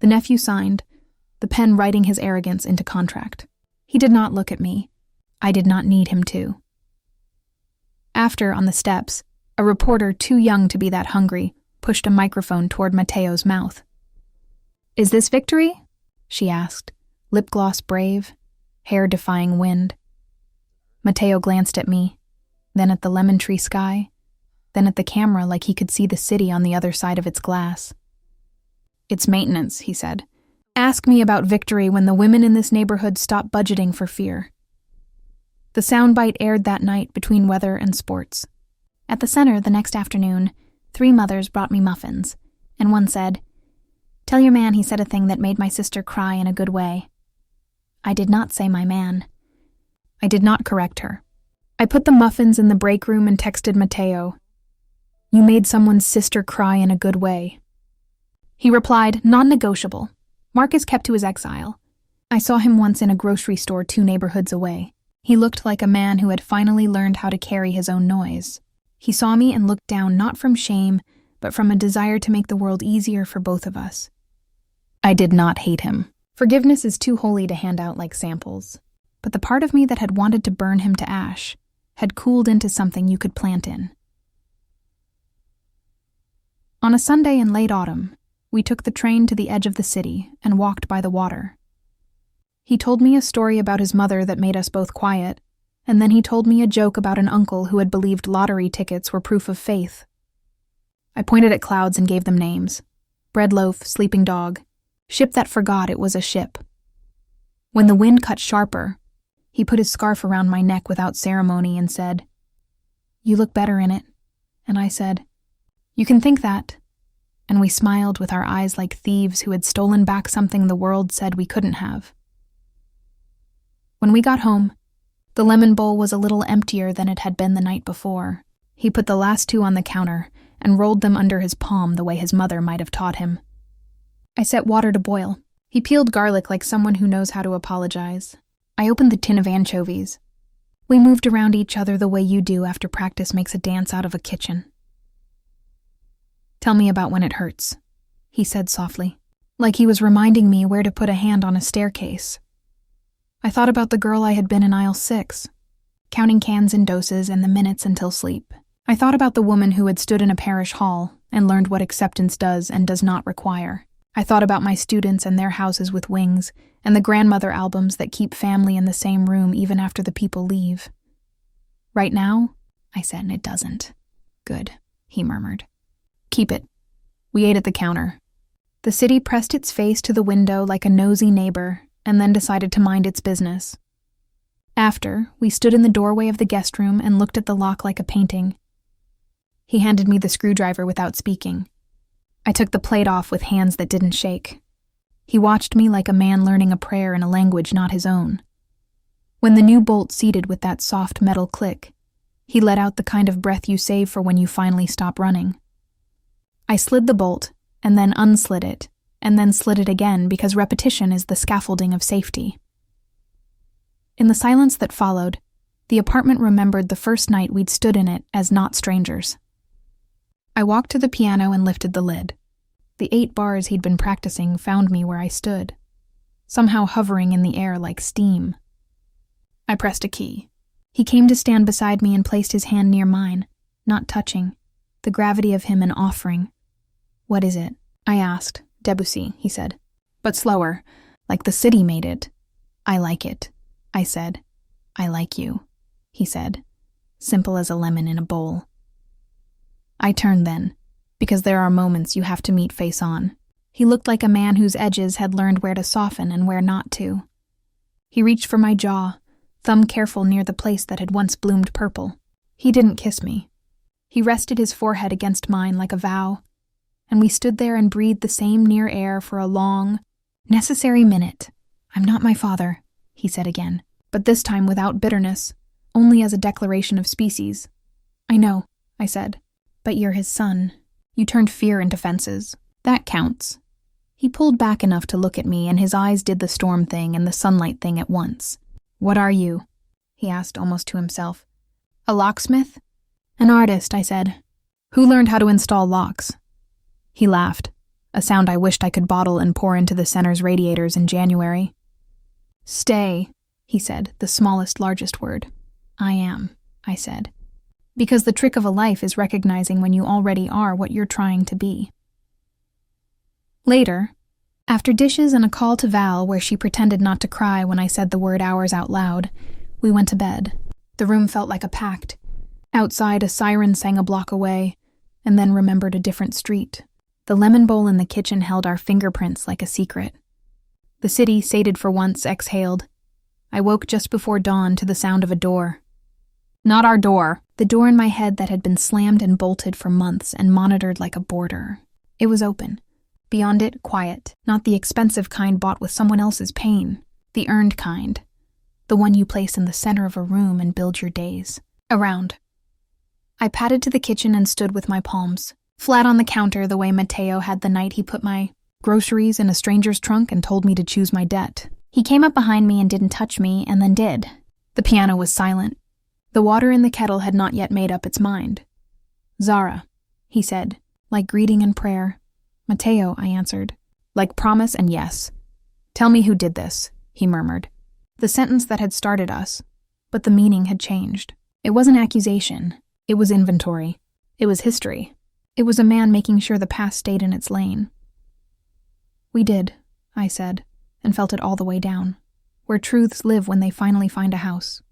The nephew signed, the pen writing his arrogance into contract. He did not look at me. I did not need him to. After, on the steps, a reporter too young to be that hungry pushed a microphone toward Mateo's mouth. "Is this victory?" she asked, lip gloss brave, hair defying wind. Mateo glanced at me, then at the lemon tree sky, then at the camera like he could see the city on the other side of its glass. "It's maintenance," he said. "Ask me about victory when the women in this neighborhood stop budgeting for fear." The soundbite aired that night between weather and sports. At the center the next afternoon, 3 mothers brought me muffins, and one said, "Tell your man he said a thing that made my sister cry in a good way." I did not say my man. I did not correct her. I put the muffins in the break room and texted Mateo, "You made someone's sister cry in a good way." He replied, "Non-negotiable. Marcus kept to his exile." I saw him once in a grocery store 2 neighborhoods away. He looked like a man who had finally learned how to carry his own noise. He saw me and looked down not from shame, but from a desire to make the world easier for both of us. I did not hate him. Forgiveness is too holy to hand out like samples. But the part of me that had wanted to burn him to ash had cooled into something you could plant in. On a Sunday in late autumn, we took the train to the edge of the city and walked by the water. He told me a story about his mother that made us both quiet, and then he told me a joke about an uncle who had believed lottery tickets were proof of faith. I pointed at clouds and gave them names. Bread loaf, sleeping dog, ship that forgot it was a ship. When the wind cut sharper, he put his scarf around my neck without ceremony and said, "You look better in it." And I said, "You can think that." And we smiled with our eyes like thieves who had stolen back something the world said we couldn't have. When we got home, the lemon bowl was a little emptier than it had been the night before. He put the last 2 on the counter and rolled them under his palm the way his mother might have taught him. I set water to boil. He peeled garlic like someone who knows how to apologize. I opened the tin of anchovies. We moved around each other the way you do after practice makes a dance out of a kitchen. "Tell me about when it hurts," he said softly, like he was reminding me where to put a hand on a staircase. I thought about the girl I had been in aisle 6, counting cans and doses and the minutes until sleep. I thought about the woman who had stood in a parish hall and learned what acceptance does and does not require. I thought about my students and their houses with wings, and the grandmother albums that keep family in the same room even after the people leave. "Right now," I said, "and it doesn't." "Good," he murmured. "Keep it." We ate at the counter. The city pressed its face to the window like a nosy neighbor, and then decided to mind its business. After, we stood in the doorway of the guest room and looked at the lock like a painting. He handed me the screwdriver without speaking. I took the plate off with hands that didn't shake. He watched me like a man learning a prayer in a language not his own. When the new bolt seated with that soft metal click, he let out the kind of breath you save for when you finally stop running. I slid the bolt, and then unslid it, and then slid it again because repetition is the scaffolding of safety. In the silence that followed, the apartment remembered the first night we'd stood in it as not strangers. I walked to the piano and lifted the lid. The 8 bars he'd been practicing found me where I stood, somehow hovering in the air like steam. I pressed a key. He came to stand beside me and placed his hand near mine, not touching, the gravity of him an offering. "What is it?" I asked. "Debussy," he said. "But slower, like the city made it." "I like it," I said. "I like you," he said, simple as a lemon in a bowl. I turned then, because there are moments you have to meet face on. He looked like a man whose edges had learned where to soften and where not to. He reached for my jaw, thumb careful near the place that had once bloomed purple. He didn't kiss me. He rested his forehead against mine like a vow, and we stood there and breathed the same near air for a long, necessary minute. "I'm not my father," he said again, but this time without bitterness, only as a declaration of species. "I know," I said, "but you're his son. You turned fear into fences. That counts." He pulled back enough to look at me, and his eyes did the storm thing and the sunlight thing at once. "What are you?" he asked almost to himself. "A locksmith?" "An artist," I said. "Who learned how to install locks?" He laughed. a sound I wished I could bottle and pour into the center's radiators in January. "Stay," he said, the smallest, largest word. "I am," I said. Because the trick of a life is recognizing when you already are what you're trying to be. Later, after dishes and a call to Val where she pretended not to cry when I said the word hours out loud, we went to bed. The room felt like a pact. Outside, a siren sang a block away, and then remembered a different street. The lemon bowl in the kitchen held our fingerprints like a secret. The city, sated for once, exhaled. I woke just before dawn to the sound of a door. Not our door. The door in my head that had been slammed and bolted for months and monitored like a boarder. It was open. Beyond it, quiet. Not the expensive kind bought with someone else's pain. The earned kind. The one you place in the center of a room and build your days around. I padded to the kitchen and stood with my palms flat on the counter the way Mateo had the night he put my groceries in a stranger's trunk and told me to choose my debt. He came up behind me and didn't touch me, and then did. The piano was silent. The water in the kettle had not yet made up its mind. "Zara," he said, like greeting and prayer. "Mateo," I answered. "Like promise and yes." "Tell me who did this," he murmured. The sentence that had started us, but the meaning had changed. It wasn't accusation. It was inventory. It was history. It was a man making sure the past stayed in its lane. "We did," I said, and felt it all the way down, where truths live when they finally find a house.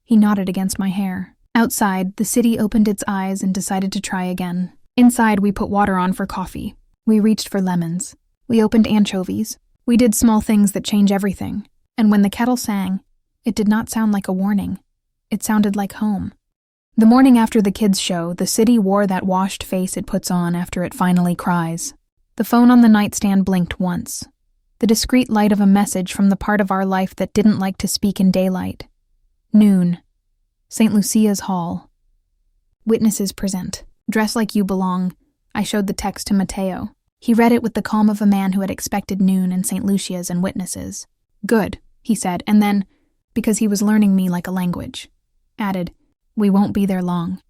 He nodded against my hair. Outside, the city opened its eyes and decided to try again. Inside, we put water on for coffee. We reached for lemons. We opened anchovies. We did small things that change everything. And when the kettle sang, it did not sound like a warning. It sounded like home. The morning after the kids' show, the city wore that washed face it puts on after it finally cries. The phone on the nightstand blinked once. The discreet light of a message from the part of our life that didn't like to speak in daylight. Noon. St. Lucia's Hall. "Witnesses present. Dress like you belong." I showed the text to Mateo. He read it with the calm of a man who had expected noon in St. Lucia's and witnesses. "Good," he said, and then, because he was learning me like a language, added, "We won't be there long."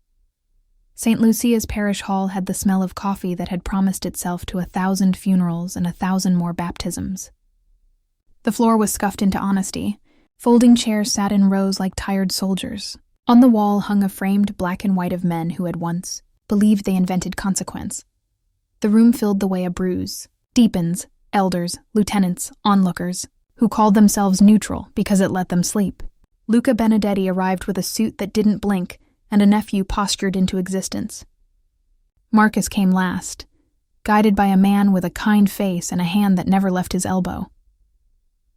St. Lucia's parish hall had the smell of coffee that had promised itself to 1,000 funerals and 1,000 more baptisms. The floor was scuffed into honesty. Folding chairs sat in rows like tired soldiers. On the wall hung a framed black and white of men who had once believed they invented consequence. The room filled the way a bruise. Deepens, elders, lieutenants, onlookers, who called themselves neutral because it let them sleep. Luca Benedetti arrived with a suit that didn't blink, and a nephew postured into existence. Marcus came last, guided by a man with a kind face and a hand that never left his elbow.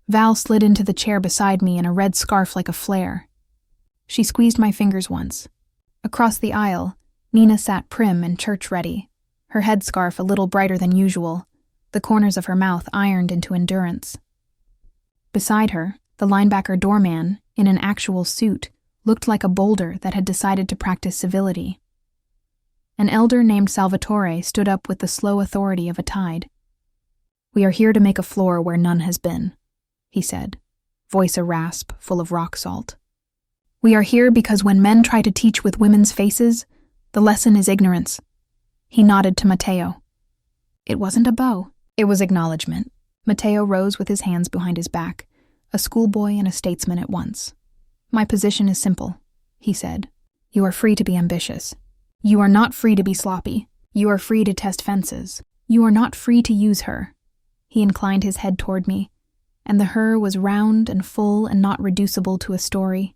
Val slid into the chair beside me in a red scarf like a flare. She squeezed my fingers once. Across the aisle, Nina sat prim and church-ready, her headscarf a little brighter than usual, the corners of her mouth ironed into endurance. Beside her, the linebacker doorman, in an actual suit, looked like a boulder that had decided to practice civility. An elder named Salvatore stood up with the slow authority of a tide. "We are here to make a floor where none has been," he said, voice a rasp full of rock salt. "We are here because when men try to teach with women's faces, the lesson is ignorance." He nodded to Mateo. It wasn't a bow. It was acknowledgement. Mateo rose with his hands behind his back, a schoolboy and a statesman at once. "My position is simple," he said. "You are free to be ambitious. You are not free to be sloppy. You are free to test fences. You are not free to use her." He inclined his head toward me, and the her was round and full and not reducible to a story.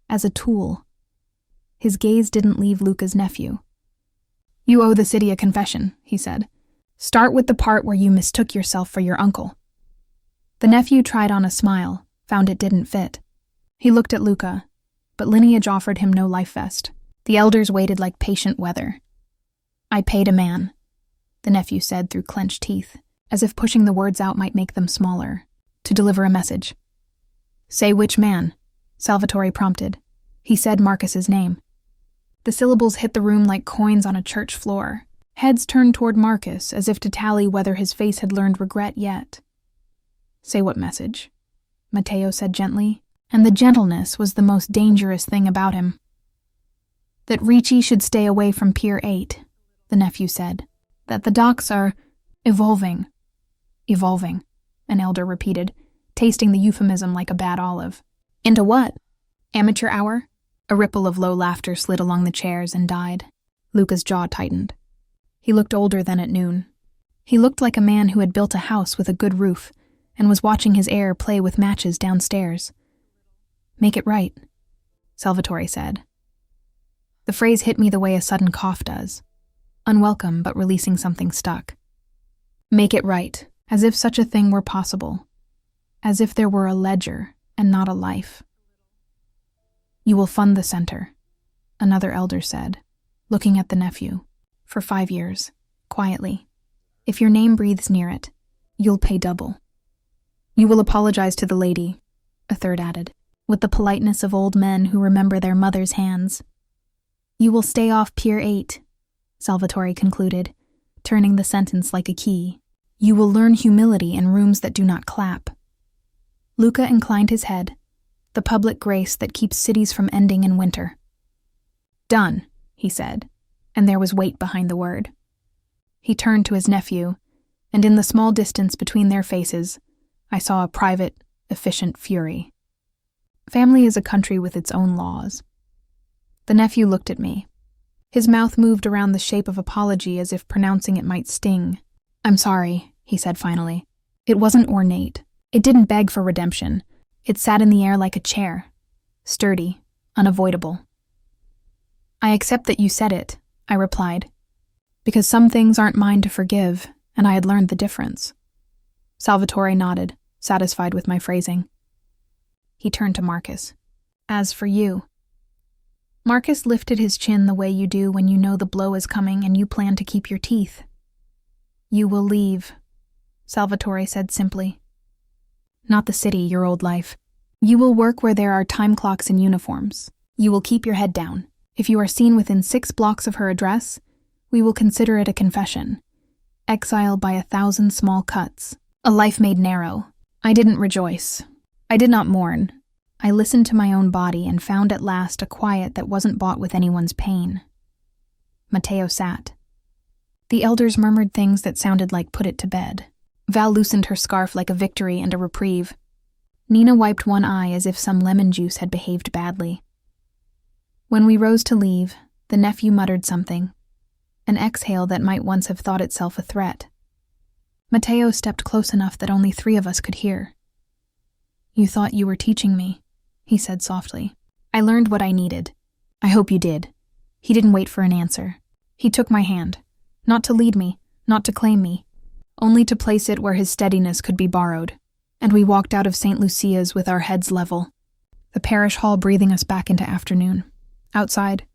As a tool. His gaze didn't leave Luca's nephew. "You owe the city a confession," he said. "Start with the part where you mistook yourself for your uncle." The nephew tried on a smile, found it didn't fit. He looked at Luca, but lineage offered him no life vest. The elders waited like patient weather. "I paid a man," the nephew said through clenched teeth, as if pushing the words out might make them smaller, "to deliver a message." "Say which man," Salvatore prompted. He said Marcus's name. The syllables hit the room like coins on a church floor. Heads turned toward Marcus, as if to tally whether his face had learned regret yet. "Say what message?" Mateo said gently, and the gentleness was the most dangerous thing about him. "That Ricci should stay away from Pier 8, the nephew said. "That the docks are Evolving. Evolving, an elder repeated, tasting the euphemism like a bad olive. Into what? Amateur hour? A ripple of low laughter slid along the chairs and died. Luca's jaw tightened. He looked older than at noon. He looked like a man who had built a house with a good roof and was watching his heir play with matches downstairs. Make it right, Salvatore said. The phrase hit me the way a sudden cough does. Unwelcome, but releasing something stuck. Make it right, as if such a thing were possible. As if there were a ledger and not a life. You will fund the center, another elder said, looking at the nephew. For 5 years, quietly. If your name breathes near it, you'll pay double. You will apologize to the lady, a third added, with the politeness of old men who remember their mother's hands. You will stay off Pier 8, Salvatore concluded, turning the sentence like a key. You will learn humility in rooms that do not clap. Luca inclined his head, the public grace that keeps cities from ending in winter. Done, he said, and there was weight behind the word. He turned to his nephew, and in the small distance between their faces, I saw a private, efficient fury. Family is a country with its own laws. The nephew looked at me. His mouth moved around the shape of apology as if pronouncing it might sting. I'm sorry, he said finally. It wasn't ornate. It didn't beg for redemption. It sat in the air like a chair. Sturdy, unavoidable. I accept that you said it, I replied, because some things aren't mine to forgive, and I had learned the difference. Salvatore nodded, satisfied with my phrasing. He turned to Marcus. As for you. Marcus lifted his chin the way you do when you know the blow is coming and you plan to keep your teeth. You will leave, Salvatore said simply. Not the city, your old life. You will work where there are time clocks and uniforms. You will keep your head down. If you are seen within 6 blocks of her address, we will consider it a confession. Exile by 1,000 small cuts. A life made narrow. I didn't rejoice. I did not mourn. I listened to my own body and found at last a quiet that wasn't bought with anyone's pain. Matteo sat. The elders murmured things that sounded like put it to bed. Val loosened her scarf like a victory and a reprieve. Nina wiped one eye as if some lemon juice had behaved badly. When we rose to leave, the nephew muttered something, an exhale that might once have thought itself a threat. Matteo stepped close enough that only 3 of us could hear. You thought you were teaching me, he said softly. I learned what I needed. I hope you did. He didn't wait for an answer. He took my hand, not to lead me, not to claim me, only to place it where his steadiness could be borrowed, and we walked out of St. Lucia's with our heads level, the parish hall breathing us back into afternoon. Outside,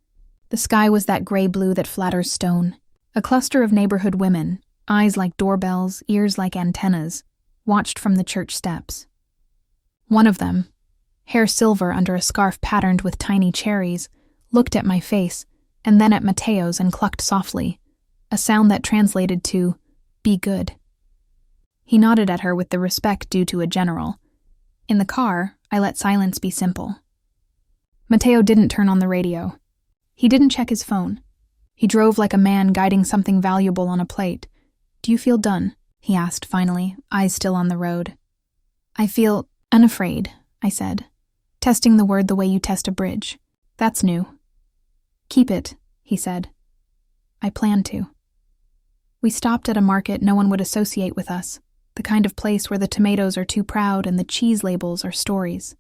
the sky was that gray blue that flatters stone. A cluster of neighborhood women, eyes like doorbells, ears like antennas, watched from the church steps. One of them, hair silver under a scarf patterned with tiny cherries, looked at my face and then at Matteo's and clucked softly, a sound that translated to, be good. He nodded at her with the respect due to a general. In the car, I let silence be simple. Matteo didn't turn on the radio. He didn't check his phone. He drove like a man guiding something valuable on a plate. Do you feel done? He asked finally, eyes still on the road. I feel unafraid, I said, testing the word the way you test a bridge. That's new. Keep it, he said. I plan to. We stopped at a market no one would associate with us, the kind of place where the tomatoes are too proud and the cheese labels are stories.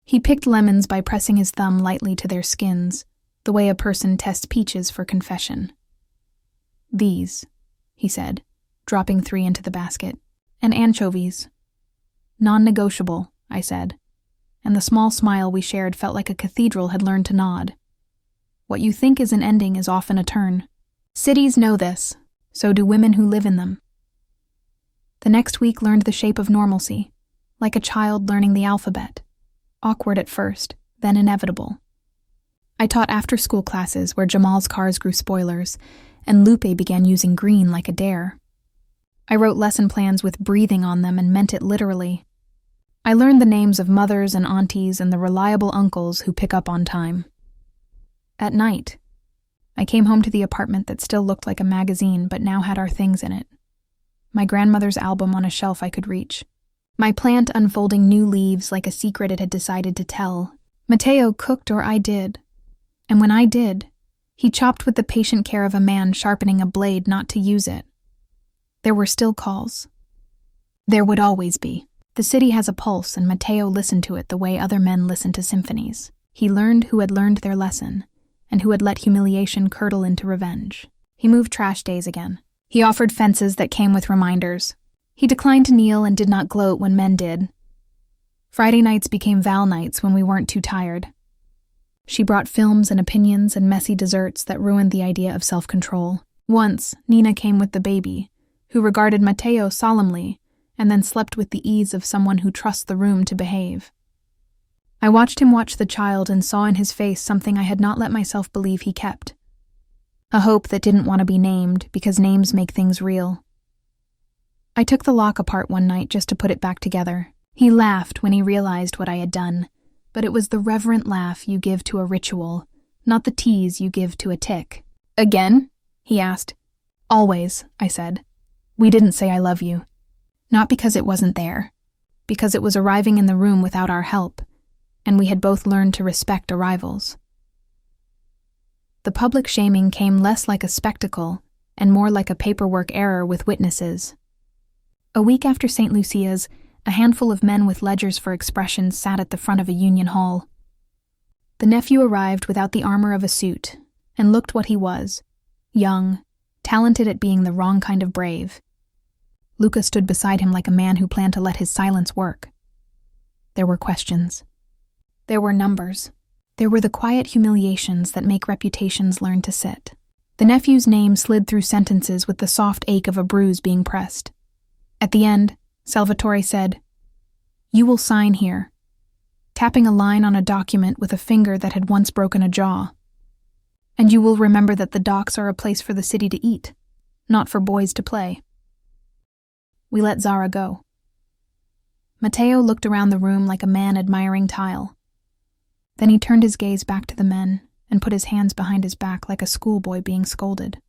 He picked lemons by pressing his thumb lightly to their skins, the way a person tests peaches for confession. These, he said, dropping 3 into the basket, and anchovies. Non-negotiable, I said, and the small smile we shared felt like a cathedral had learned to nod. What you think is an ending is often a turn. Cities know this, so do women who live in them. The next week learned the shape of normalcy, like a child learning the alphabet. Awkward at first, then inevitable. I taught after-school classes where Jamal's cars grew spoilers, and Lupe began using green like a dare. I wrote lesson plans with breathing on them and meant it literally. I learned the names of mothers and aunties and the reliable uncles who pick up on time. At night, I came home to the apartment that still looked like a magazine but now had our things in it. my grandmother's album on a shelf I could reach. My plant unfolding new leaves like a secret it had decided to tell. Mateo cooked or I did. And when I did, he chopped with the patient care of a man sharpening a blade not to use it. There were still calls. There would always be. The city has a pulse, and Mateo listened to it the way other men listen to symphonies. He learned who had learned their lesson, and who had let humiliation curdle into revenge. He moved trash days again. He offered fences that came with reminders. He declined to kneel and did not gloat when men did. Friday nights became Val nights when we weren't too tired. She brought films and opinions and messy desserts that ruined the idea of self-control. Once, Nina came with the baby, who regarded Mateo solemnly and then slept with the ease of someone who trusts the room to behave. I watched him watch the child and saw in his face something I had not let myself believe he kept. A hope that didn't want to be named because names make things real. I took the lock apart one night just to put it back together. He laughed when he realized what I had done, but it was the reverent laugh you give to a ritual, not the tease you give to a tick. Again? He asked. Always, I said. We didn't say I love you. Not because it wasn't there, because it was arriving in the room without our help, and we had both learned to respect arrivals. The public shaming came less like a spectacle and more like a paperwork error with witnesses. A week after St. Lucia's, a handful of men with ledgers for expressions sat at the front of a union hall. The nephew arrived without the armor of a suit and looked what he was, young, talented at being the wrong kind of brave. Luca stood beside him like a man who planned to let his silence work. There were questions. There were numbers. There were the quiet humiliations that make reputations learn to sit. The nephew's name slid through sentences with the soft ache of a bruise being pressed. At the end, Salvatore said, "You will sign here," tapping a line on a document with a finger that had once broken a jaw. "And you will remember that the docks are a place for the city to eat, not for boys to play." We let Zara go. Mateo looked around the room like a man admiring tile. Then he turned his gaze back to the men and put his hands behind his back like a schoolboy being scolded.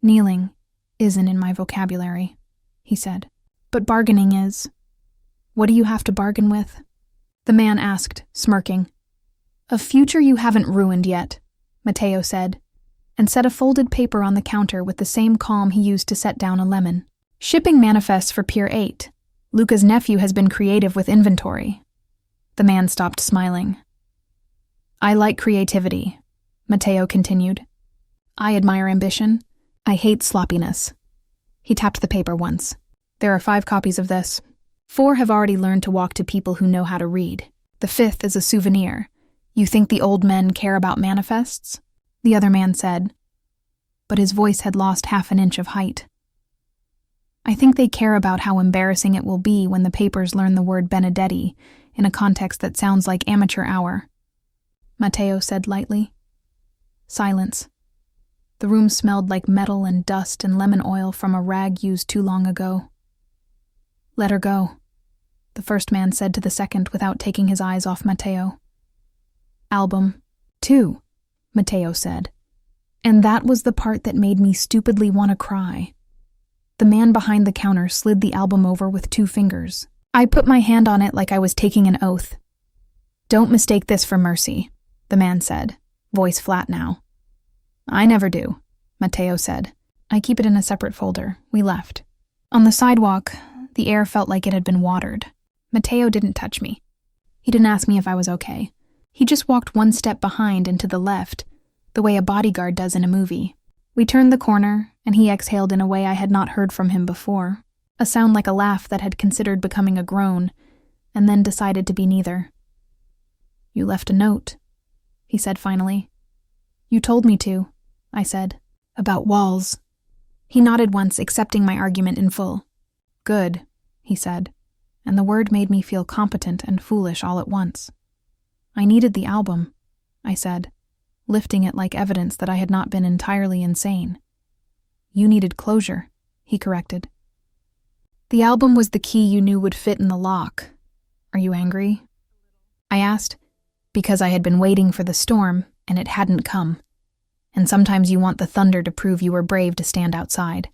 "Kneeling isn't in my vocabulary," he said. "But bargaining is." "What do you have to bargain with?" The man asked, smirking. "A future you haven't ruined yet," Mateo said, and set a folded paper on the counter with the same calm he used to set down a lemon. "Shipping manifests for Pier 8. Luca's nephew has been creative with inventory." The man stopped smiling. "I like creativity," Mateo continued. "I admire ambition. I hate sloppiness." He tapped the paper once. "There are 5 copies of this. 4 have already learned to walk to people who know how to read. The 5th is a souvenir. You think the old men care about manifests?" The other man said, but his voice had lost half an inch of height. "I think they care about how embarrassing it will be when the papers learn the word Benedetti in a context that sounds like amateur hour," Mateo said lightly. Silence. The room smelled like metal and dust and lemon oil from a rag used too long ago. "Let her go," the first man said to the second without taking his eyes off Mateo. "Album 2, Mateo said. And that was the part that made me stupidly want to cry. The man behind the counter slid the album over with 2 fingers. I put my hand on it like I was taking an oath. "Don't mistake this for mercy," the man said, voice flat now. "I never do," Mateo said. "I keep it in a separate folder." We left. On the sidewalk, the air felt like it had been watered. Mateo didn't touch me. He didn't ask me if I was okay. He just walked 1 step behind and to the left, the way a bodyguard does in a movie. We turned the corner, and he exhaled in a way I had not heard from him before, a sound like a laugh that had considered becoming a groan, and then decided to be neither. "You left a note," he said finally. "You told me to," I said. "About walls." He nodded once, accepting my argument in full. "Good," he said, and the word made me feel competent and foolish all at once. "I needed the album," I said, lifting it like evidence that I had not been entirely insane. "You needed closure," he corrected. "The album was the key you knew would fit in the lock. Are you angry?" I asked, because I had been waiting for the storm, and it hadn't come. And sometimes you want the thunder to prove you were brave to stand outside.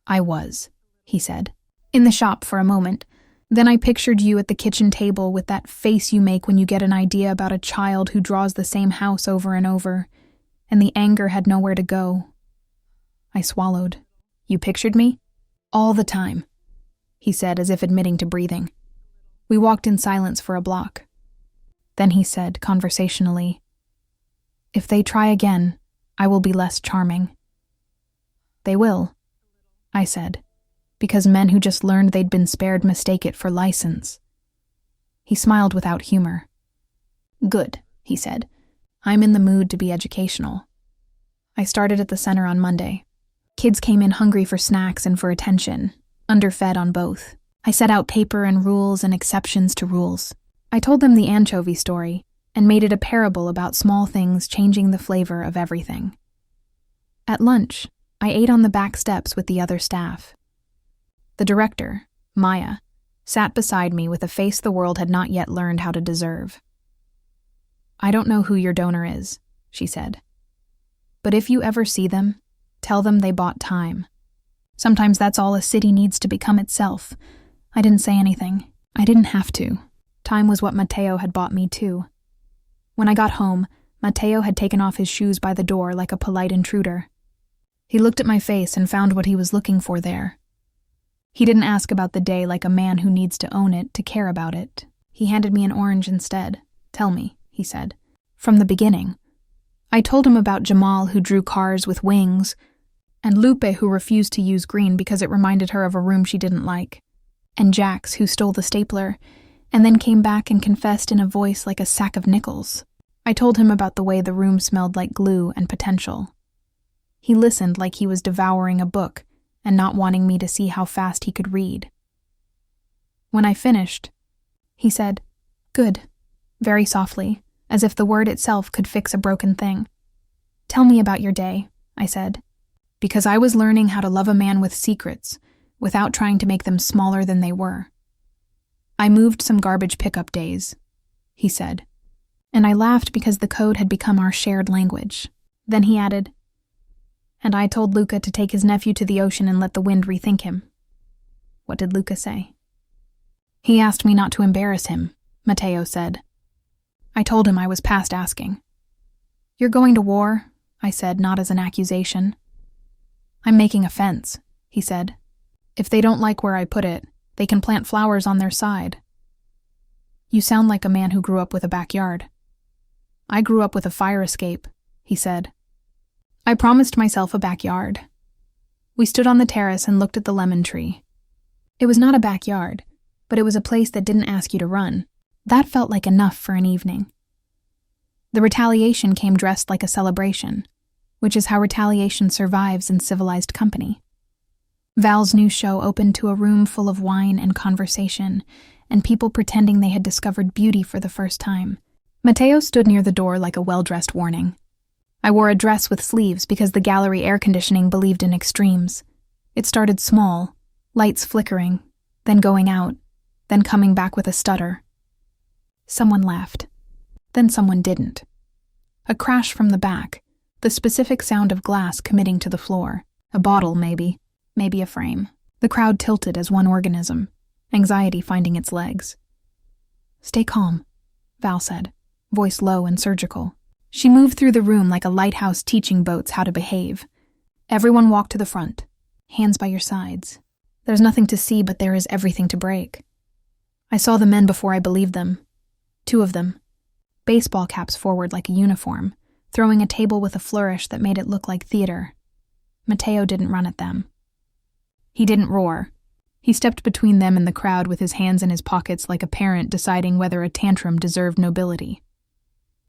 I was, he said. In the shop for a moment. Then I pictured you at the kitchen table with that face you make when you get an idea about a child who draws the same house over and over, and the anger had nowhere to go. I swallowed. You pictured me? All the time, he said, as if admitting to breathing. We walked in silence for a block. Then he said, conversationally, if they try again, I will be less charming. They will, I said, because men who just learned they'd been spared mistake it for license. He smiled without humor. Good, he said. I'm in the mood to be educational. I started at the center on Monday. Kids came in hungry for snacks and for attention, underfed on both. I set out paper and rules and exceptions to rules. I told them the anchovy story and made it a parable about small things changing the flavor of everything. At lunch, I ate on the back steps with the other staff. The director, Maya, sat beside me with a face the world had not yet learned how to deserve. I don't know who your donor is, she said. But if you ever see them, tell them they bought time. Sometimes that's all a city needs to become itself. I didn't say anything. I didn't have to. Time was what Matteo had bought me too. When I got home, Matteo had taken off his shoes by the door like a polite intruder. He looked at my face and found what he was looking for there. He didn't ask about the day like a man who needs to own it to care about it. He handed me an orange instead. Tell me, he said. From the beginning. I told him about Jamal who drew cars with wings, and Lupe who refused to use green because it reminded her of a room she didn't like, and Jax who stole the stapler, and then came back and confessed in a voice like a sack of nickels. I told him about the way the room smelled like glue and potential. He listened like he was devouring a book and not wanting me to see how fast he could read. When I finished, he said, "Good," very softly, as if the word itself could fix a broken thing. "Tell me about your day," I said, because I was learning how to love a man with secrets without trying to make them smaller than they were. "I moved some garbage pickup days," he said, and I laughed because the code had become our shared language. Then he added, "And I told Luca to take his nephew to the ocean and let the wind rethink him." What did Luca say? "He asked me not to embarrass him," Matteo said. I told him I was past asking. "You're going to war," I said, not as an accusation. "I'm making a fence," he said. "If they don't like where I put it, they can plant flowers on their side." "You sound like a man who grew up with a backyard." "I grew up with a fire escape," he said. I promised myself a backyard. We stood on the terrace and looked at the lemon tree. It was not a backyard, but it was a place that didn't ask you to run. That felt like enough for an evening. The retaliation came dressed like a celebration, which is how retaliation survives in civilized company. Val's new show opened to a room full of wine and conversation, and people pretending they had discovered beauty for the first time. Matteo stood near the door like a well-dressed warning. I wore a dress with sleeves because the gallery air conditioning believed in extremes. It started small, lights flickering, then going out, then coming back with a stutter. Someone laughed. Then someone didn't. A crash from the back, the specific sound of glass committing to the floor. A bottle, maybe a frame. The crowd tilted as one organism, anxiety finding its legs. "Stay calm," Val said, voice low and surgical. She moved through the room like a lighthouse teaching boats how to behave. Everyone walked to the front, hands by your sides. There's nothing to see, but there is everything to break. I saw the men before I believed them. 2 of them, baseball caps forward like a uniform, throwing a table with a flourish that made it look like theater. Matteo didn't run at them. He didn't roar. He stepped between them and the crowd with his hands in his pockets like a parent deciding whether a tantrum deserved nobility.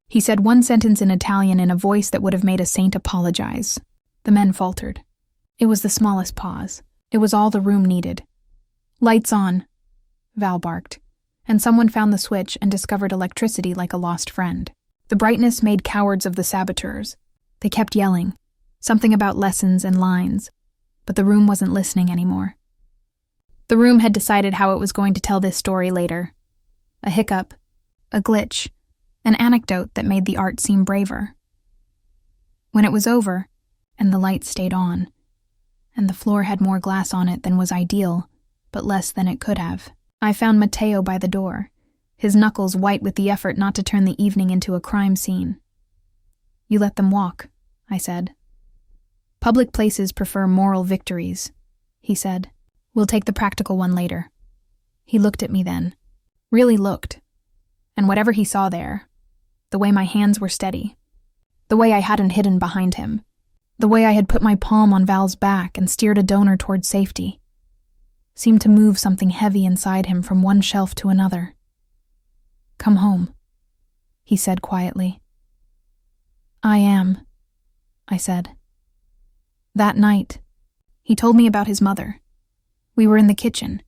He said one sentence in Italian in a voice that would have made a saint apologize. The men faltered. It was the smallest pause. It was all the room needed. "Lights on," Val barked, and someone found the switch and discovered electricity like a lost friend. The brightness made cowards of the saboteurs. They kept yelling, something about lessons and lines, but the room wasn't listening anymore. The room had decided how it was going to tell this story later. A hiccup, a glitch, an anecdote that made the art seem braver. When it was over, and the lights stayed on, and the floor had more glass on it than was ideal, but less than it could have. I found Mateo by the door, his knuckles white with the effort not to turn the evening into a crime scene. "You let them walk," I said. "Public places prefer moral victories," he said. "We'll take the practical one later." He looked at me then. Really looked. And whatever he saw there, the way my hands were steady, the way I hadn't hidden behind him, the way I had put my palm on Val's back and steered a donor toward safety, seemed to move something heavy inside him from one shelf to another. "Come home," he said quietly. "I am," I said. That night, he told me about his mother. We were in the kitchen.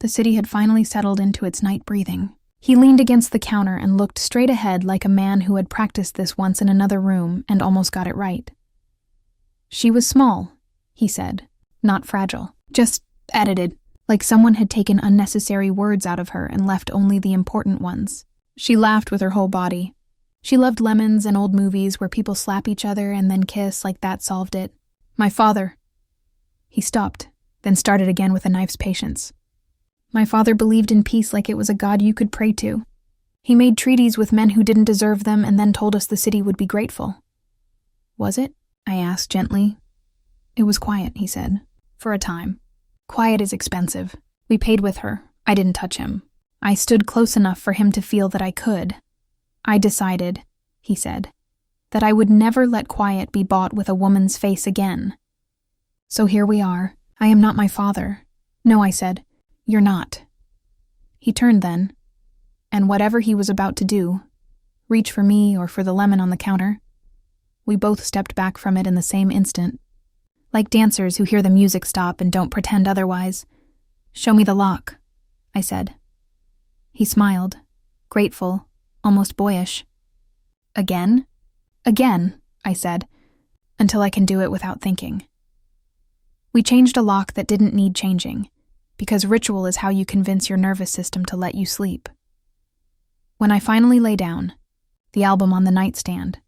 The city had finally settled into its night breathing. He leaned against the counter and looked straight ahead like a man who had practiced this once in another room and almost got it right. "She was small," he said, "not fragile. Just edited, like someone had taken unnecessary words out of her and left only the important ones. She laughed with her whole body. She loved lemons and old movies where people slap each other and then kiss like that solved it. My father." He stopped, then started again with a knife's patience. "My father believed in peace like it was a god you could pray to. He made treaties with men who didn't deserve them and then told us the city would be grateful." "Was it?" I asked gently. "It was quiet," he said. "For a time. Quiet is expensive. We paid with her. I didn't touch him. I stood close enough for him to feel that I could. I decided," he said, "that I would never let quiet be bought with a woman's face again. So here we are. I am not my father." "No," I said. "You're not." He turned then, and whatever he was about to do, reach for me or for the lemon on the counter, we both stepped back from it in the same instant, like dancers who hear the music stop and don't pretend otherwise. "Show me the lock," I said. He smiled, grateful, almost boyish. "Again?" "Again," I said, "until I can do it without thinking." We changed a lock that didn't need changing, because ritual is how you convince your nervous system to let you sleep. When I finally lay down, the album on the nightstand,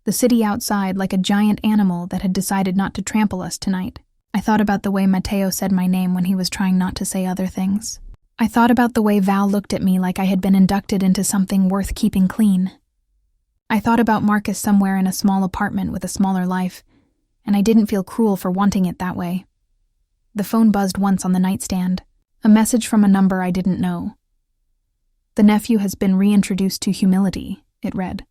the city outside like a giant animal that had decided not to trample us tonight, I thought about the way Mateo said my name when he was trying not to say other things. I thought about the way Val looked at me like I had been inducted into something worth keeping clean. I thought about Marcus somewhere in a small apartment with a smaller life, and I didn't feel cruel for wanting it that way. The phone buzzed once on the nightstand, a message from a number I didn't know. "The nephew has been reintroduced to humility," it read.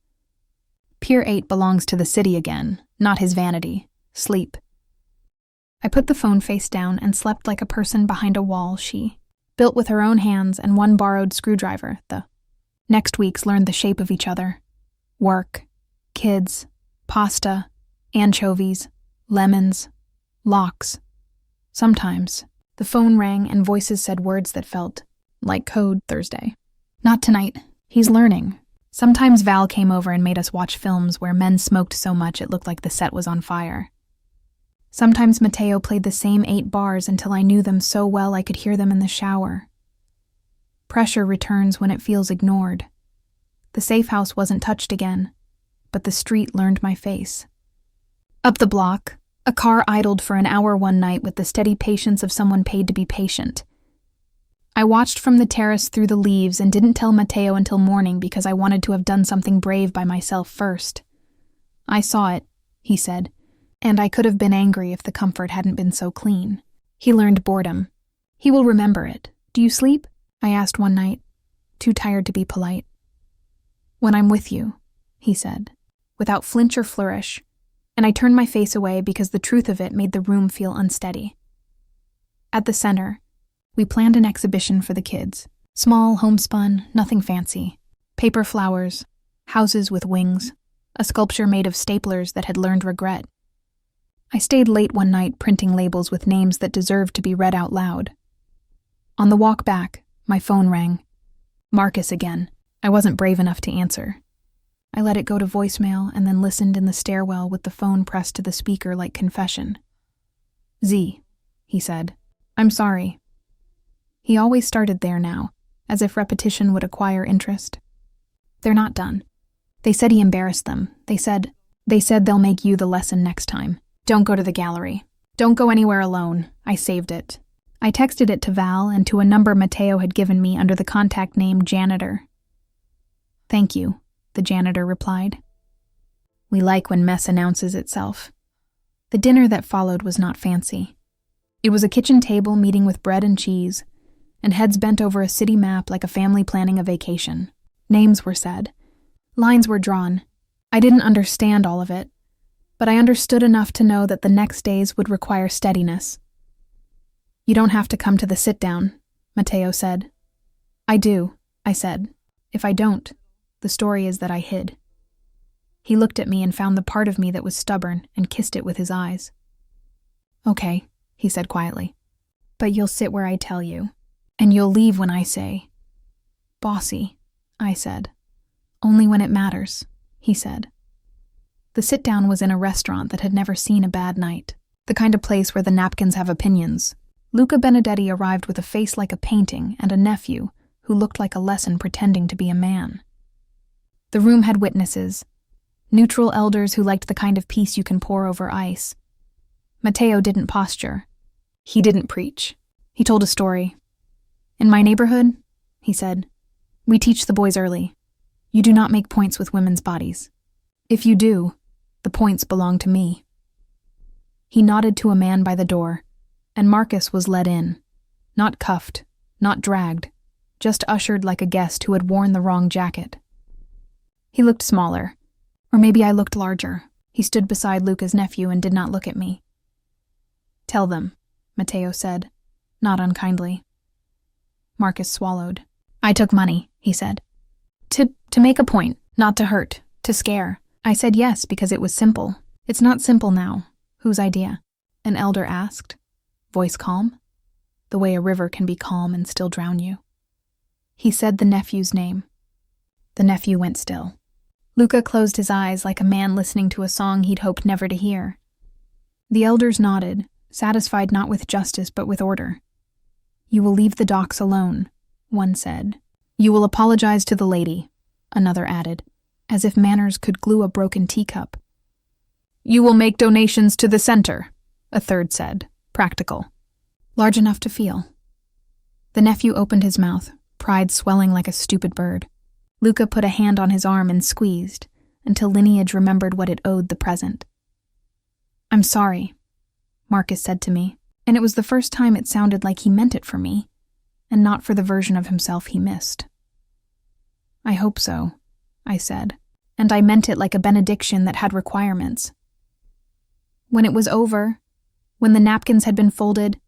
"Pier 8 belongs to the city again, not his vanity. Sleep." I put the phone face down and slept like a person behind a wall she built with her own hands and one borrowed screwdriver. The next weeks learned the shape of each other. Work, kids, pasta, anchovies, lemons, locks. Sometimes, the phone rang and voices said words that felt like code Thursday. "Not tonight. He's learning." Sometimes Val came over and made us watch films where men smoked so much it looked like the set was on fire. Sometimes Mateo played the same 8 bars until I knew them so well I could hear them in the shower. Pressure returns when it feels ignored. The safe house wasn't touched again, but the street learned my face. Up the block, a car idled for an hour one night with the steady patience of someone paid to be patient. I watched from the terrace through the leaves and didn't tell Mateo until morning because I wanted to have done something brave by myself first. "I saw it," he said, "and I could have been angry if the comfort hadn't been so clean." He learned boredom. He will remember it. "Do you sleep?" I asked one night, too tired to be polite. "When I'm with you," he said, without flinch or flourish, and I turned my face away because the truth of it made the room feel unsteady. At the center, we planned an exhibition for the kids. Small, homespun, nothing fancy. Paper flowers, houses with wings, a sculpture made of staplers that had learned regret. I stayed late one night printing labels with names that deserved to be read out loud. On the walk back, my phone rang. Marcus again. I wasn't brave enough to answer. I let it go to voicemail and then listened in the stairwell with the phone pressed to the speaker like confession. "Z," he said. "I'm sorry." He always started there now, as if repetition would acquire interest. "They're not done. They said he embarrassed them. They said they'll make you the lesson next time. Don't go to the gallery. Don't go anywhere alone. I saved it. I texted it to Val and to a number Mateo had given me under the contact name Janitor. Thank you, the janitor replied. We like when mess announces itself. The dinner that followed was not fancy. It was a kitchen table meeting with bread and cheese, and heads bent over a city map like a family planning a vacation. Names were said. Lines were drawn. I didn't understand all of it, but I understood enough to know that the next days would require steadiness. You don't have to come to the sit-down, Mateo said. I do, I said. If I don't, the story is that I hid. He looked at me and found the part of me that was stubborn and kissed it with his eyes. Okay, he said quietly. But you'll sit where I tell you, and you'll leave when I say. Bossy, I said. Only when it matters, he said. The sit-down was in a restaurant that had never seen a bad night, the kind of place where the napkins have opinions. Luca Benedetti arrived with a face like a painting and a nephew who looked like a lesson pretending to be a man. The room had witnesses, neutral elders who liked the kind of peace you can pour over ice. Mateo didn't posture. He didn't preach. He told a story. In my neighborhood, he said, we teach the boys early. You do not make points with women's bodies. If you do, the points belong to me. He nodded to a man by the door, and Marcus was led in, not cuffed, not dragged, just ushered like a guest who had worn the wrong jacket. He looked smaller, or maybe I looked larger. He stood beside Luca's nephew and did not look at me. Tell them, Mateo said, not unkindly. Marcus swallowed. I took money, he said. To make a point, not to hurt, to scare. I said yes because it was simple. It's not simple now. Whose idea? An elder asked, voice calm, the way a river can be calm and still drown you. He said the nephew's name. The nephew went still. Luca closed his eyes like a man listening to a song he'd hoped never to hear. The elders nodded, satisfied not with justice but with order. You will leave the docks alone, one said. You will apologize to the lady, another added, as if manners could glue a broken teacup. You will make donations to the center, a third said, practical. Large enough to feel. The nephew opened his mouth, pride swelling like a stupid bird. Luca put a hand on his arm and squeezed, until lineage remembered what it owed the present. I'm sorry, Marcus said to me, and it was the first time it sounded like he meant it for me, and not for the version of himself he missed. I hope so, I said, and I meant it like a benediction that had requirements. When it was over, when the napkins had been folded,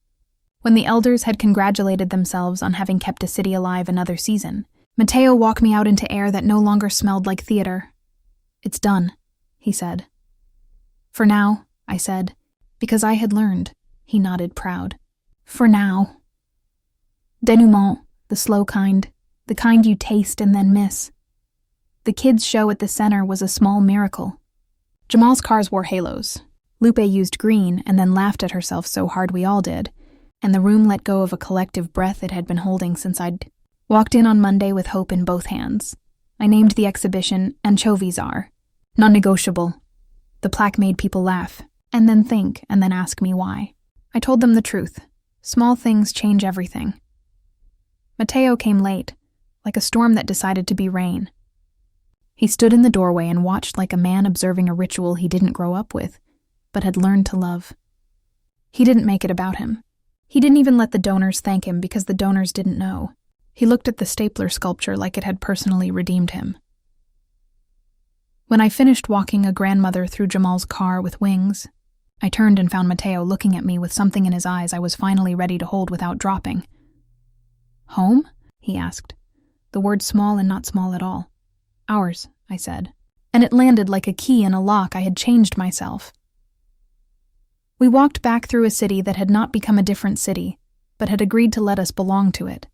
when the elders had congratulated themselves on having kept a city alive another season, Mateo walked me out into air that no longer smelled like theater. It's done, he said. For now, I said, because I had learned, he nodded proud. For now. Denouement, the slow kind, the kind you taste and then miss. The kids' show at the center was a small miracle. Jamal's cars wore halos. Lupe used green and then laughed at herself so hard we all did, and the room let go of a collective breath it had been holding since I'd walked in on Monday with hope in both hands. I named the exhibition Anchovies Are. Non-negotiable. The plaque made people laugh, and then think, and then ask me why. I told them the truth. Small things change everything. Mateo came late, like a storm that decided to be rain. He stood in the doorway and watched like a man observing a ritual he didn't grow up with, but had learned to love. He didn't make it about him. He didn't even let the donors thank him because the donors didn't know. He looked at the stapler sculpture like it had personally redeemed him. When I finished walking a grandmother through Jamal's car with wings, I turned and found Mateo looking at me with something in his eyes I was finally ready to hold without dropping. Home? He asked, the word small and not small at all. Ours, I said, and it landed like a key in a lock. I had changed myself. We walked back through a city that had not become a different city, but had agreed to let us belong to it.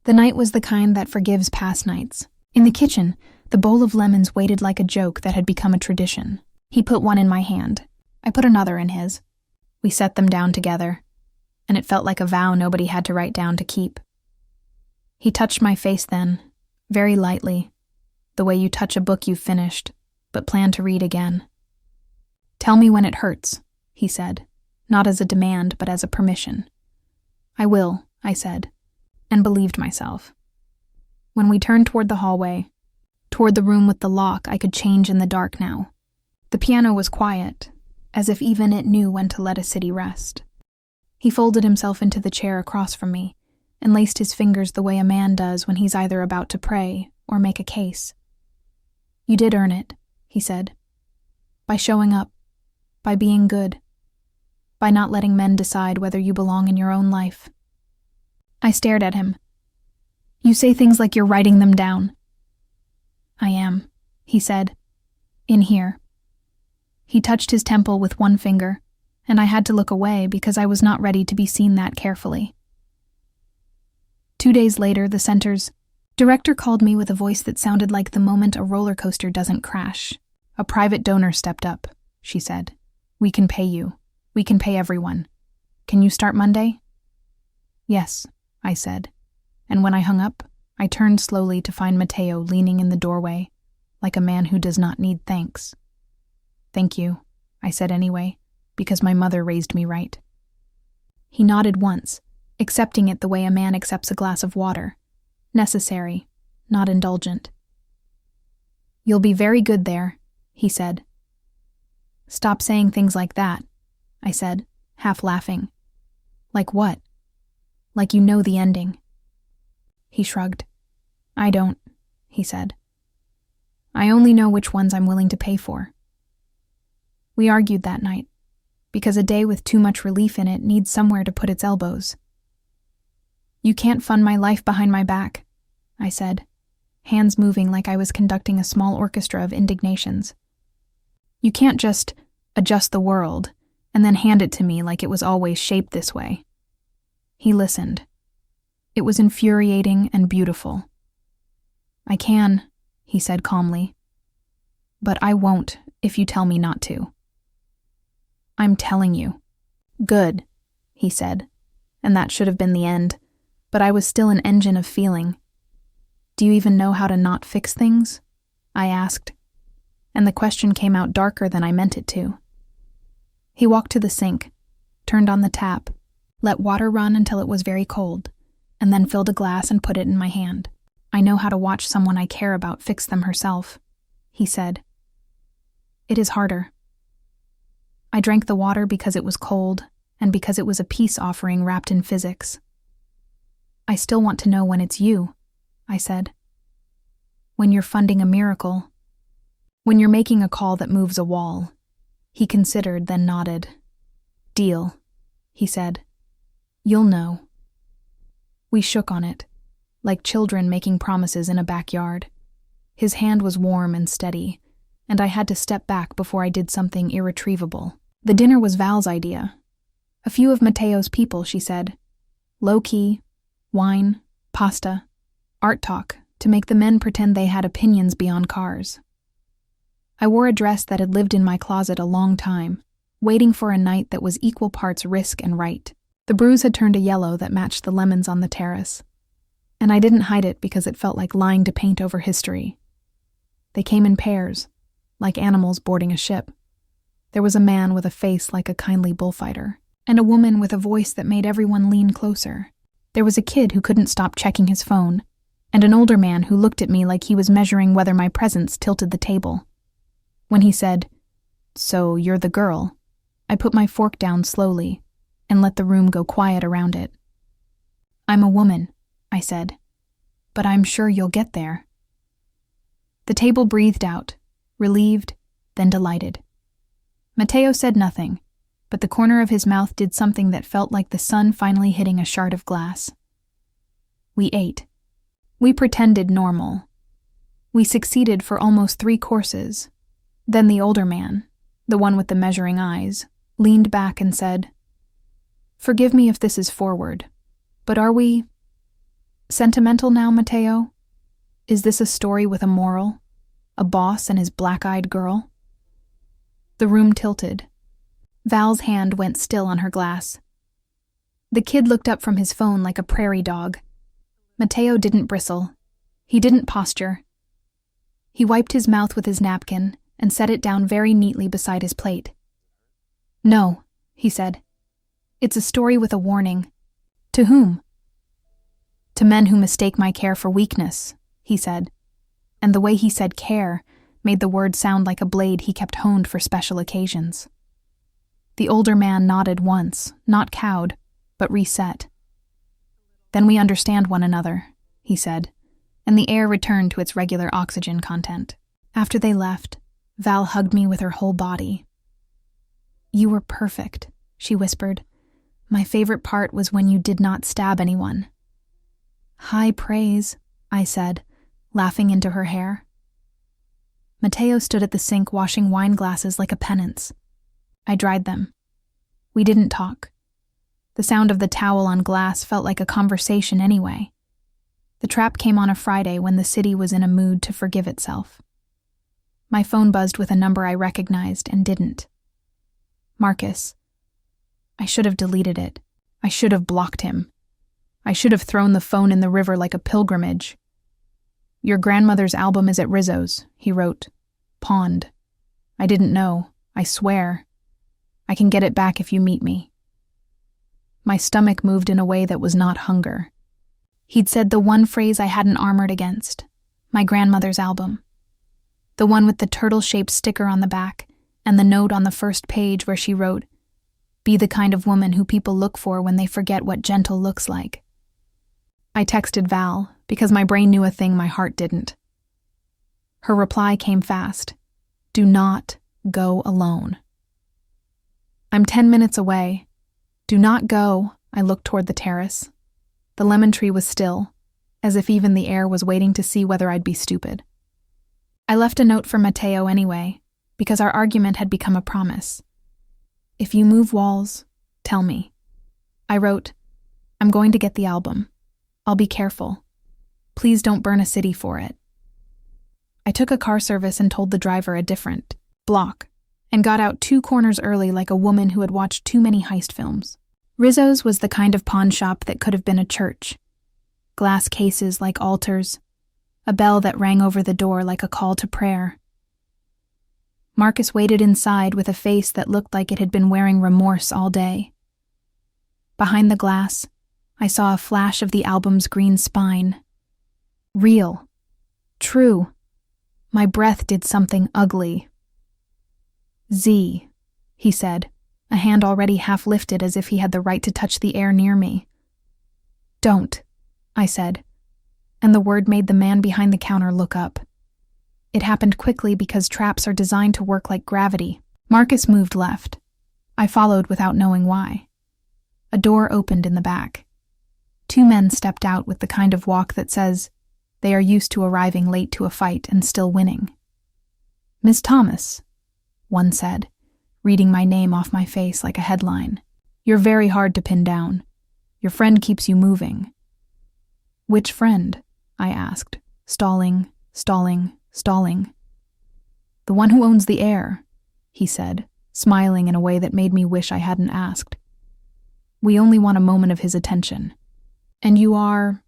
The night was the kind that forgives past nights. In the kitchen, the bowl of lemons waited like a joke that had become a tradition. He put one in my hand. I put another in his. We set them down together, and it felt like a vow nobody had to write down to keep. He touched my face then, very lightly, the way you touch a book you've finished, but plan to read again. Tell me when it hurts, he said, not as a demand but as a permission. "I will," I said, and believed myself. When we turned toward the hallway, toward the room with the lock I could change in the dark now, the piano was quiet, as if even it knew when to let a city rest. He folded himself into the chair across from me and laced his fingers the way a man does when he's either about to pray or make a case. "You did earn it," he said. "By showing up, by being good, by not letting men decide whether you belong in your own life." I stared at him. "You say things like you're writing them down." "I am," he said. "In here." He touched his temple with one finger, and I had to look away because I was not ready to be seen that carefully. 2 days later, the center's director called me with a voice that sounded like the moment a roller coaster doesn't crash. "A private donor stepped up," she said. "We can pay you. We can pay everyone. Can you start Monday?" "Yes," I said, and when I hung up, I turned slowly to find Mateo leaning in the doorway, like a man who does not need thanks. "Thank you," I said anyway, because my mother raised me right. He nodded once, accepting it the way a man accepts a glass of water. Necessary, not indulgent. "You'll be very good there," he said. "Stop saying things like that," I said, half laughing. "Like what?" "Like you know the ending." He shrugged. "I don't," he said. "I only know which ones I'm willing to pay for." We argued that night, because a day with too much relief in it needs somewhere to put its elbows. "You can't fund my life behind my back," I said, hands moving like I was conducting a small orchestra of indignations. "You can't just adjust the world and then hand it to me like it was always shaped this way." He listened. It was infuriating and beautiful. "I can," he said calmly, "but I won't if you tell me not to." "I'm telling you." "Good," he said, and that should have been the end, but I was still an engine of feeling. "Do you even know how to not fix things?" I asked, and the question came out darker than I meant it to. He walked to the sink, turned on the tap, let water run until it was very cold, and then filled a glass and put it in my hand. "I know how to watch someone I care about fix them herself," he said. "It is harder." I drank the water because it was cold and because it was a peace offering wrapped in physics. "I still want to know when it's you," I said. "When you're funding a miracle. When you're making a call that moves a wall." He considered, then nodded. "Deal," he said. "You'll know." We shook on it, like children making promises in a backyard. His hand was warm and steady, and I had to step back before I did something irretrievable. The dinner was Val's idea. A few of Mateo's people, she said. Low-key, wine, pasta, art talk, to make the men pretend they had opinions beyond cars. I wore a dress that had lived in my closet a long time, waiting for a night that was equal parts risk and right. The bruise had turned a yellow that matched the lemons on the terrace, and I didn't hide it because it felt like lying to paint over history. They came in pairs, like animals boarding a ship. There was a man with a face like a kindly bullfighter, and a woman with a voice that made everyone lean closer. There was a kid who couldn't stop checking his phone, and an older man who looked at me like he was measuring whether my presence tilted the table. When he said, "So you're the girl," I put my fork down slowly and let the room go quiet around it. "I'm a woman," I said, "but I'm sure you'll get there." The table breathed out, relieved, then delighted. Mateo said nothing, but the corner of his mouth did something that felt like the sun finally hitting a shard of glass. We ate. We pretended normal. We succeeded for almost 3 courses. Then the older man, the one with the measuring eyes, leaned back and said, "Forgive me if this is forward, but are we sentimental now, Mateo? Is this a story with a moral? A boss and his black-eyed girl?" The room tilted. Val's hand went still on her glass. The kid looked up from his phone like a prairie dog. Mateo didn't bristle. He didn't posture. He wiped his mouth with his napkin and set it down very neatly beside his plate. "No," he said. It's a story with a warning. To whom? To men who mistake my care for weakness, he said. And the way he said care made the word sound like a blade he kept honed for special occasions. The older man nodded once, not cowed, but reset. Then we understand one another, he said, and the air returned to its regular oxygen content. After they left, Val hugged me with her whole body. You were perfect, she whispered. My favorite part was when you did not stab anyone. High praise, I said, laughing into her hair. Mateo stood at the sink washing wine glasses like a penance. I dried them. We didn't talk. The sound of the towel on glass felt like a conversation anyway. The trap came on a Friday when the city was in a mood to forgive itself. My phone buzzed with a number I recognized and didn't. Marcus. I should have deleted it. I should have blocked him. I should have thrown the phone in the river like a pilgrimage. Your grandmother's album is at Rizzo's, he wrote. Pawned. I didn't know, I swear. I can get it back if you meet me. My stomach moved in a way that was not hunger. He'd said the one phrase I hadn't armored against. My grandmother's album. The one with the turtle-shaped sticker on the back, and the note on the first page where she wrote, "Be the kind of woman who people look for when they forget what gentle looks like." I texted Val, because my brain knew a thing my heart didn't. Her reply came fast. Do not go alone. I'm 10 minutes away. Do not go. I looked toward the terrace. The lemon tree was still, as if even the air was waiting to see whether I'd be stupid. I left a note for Mateo anyway, because our argument had become a promise. If you move walls, tell me. I wrote, I'm going to get the album. I'll be careful. Please don't burn a city for it. I took a car service and told the driver a different block, and got out 2 corners early like a woman who had watched too many heist films. Rizzo's was the kind of pawn shop that could have been a church. Glass cases like altars, a bell that rang over the door like a call to prayer. Marcus waited inside with a face that looked like it had been wearing remorse all day. Behind the glass, I saw a flash of the album's green spine. Real. True. My breath did something ugly. Z, he said, a hand already half lifted as if he had the right to touch the air near me. Don't, I said, and the word made the man behind the counter look up. It happened quickly because traps are designed to work like gravity. Marcus moved left. I followed without knowing why. A door opened in the back. 2 men stepped out with the kind of walk that says they are used to arriving late to a fight and still winning. Miss Thomas, one said, reading my name off my face like a headline. You're very hard to pin down. Your friend keeps you moving. Which friend? I asked, stalling. The one who owns the air, he said, smiling in a way that made me wish I hadn't asked. We only want a moment of his attention. And you are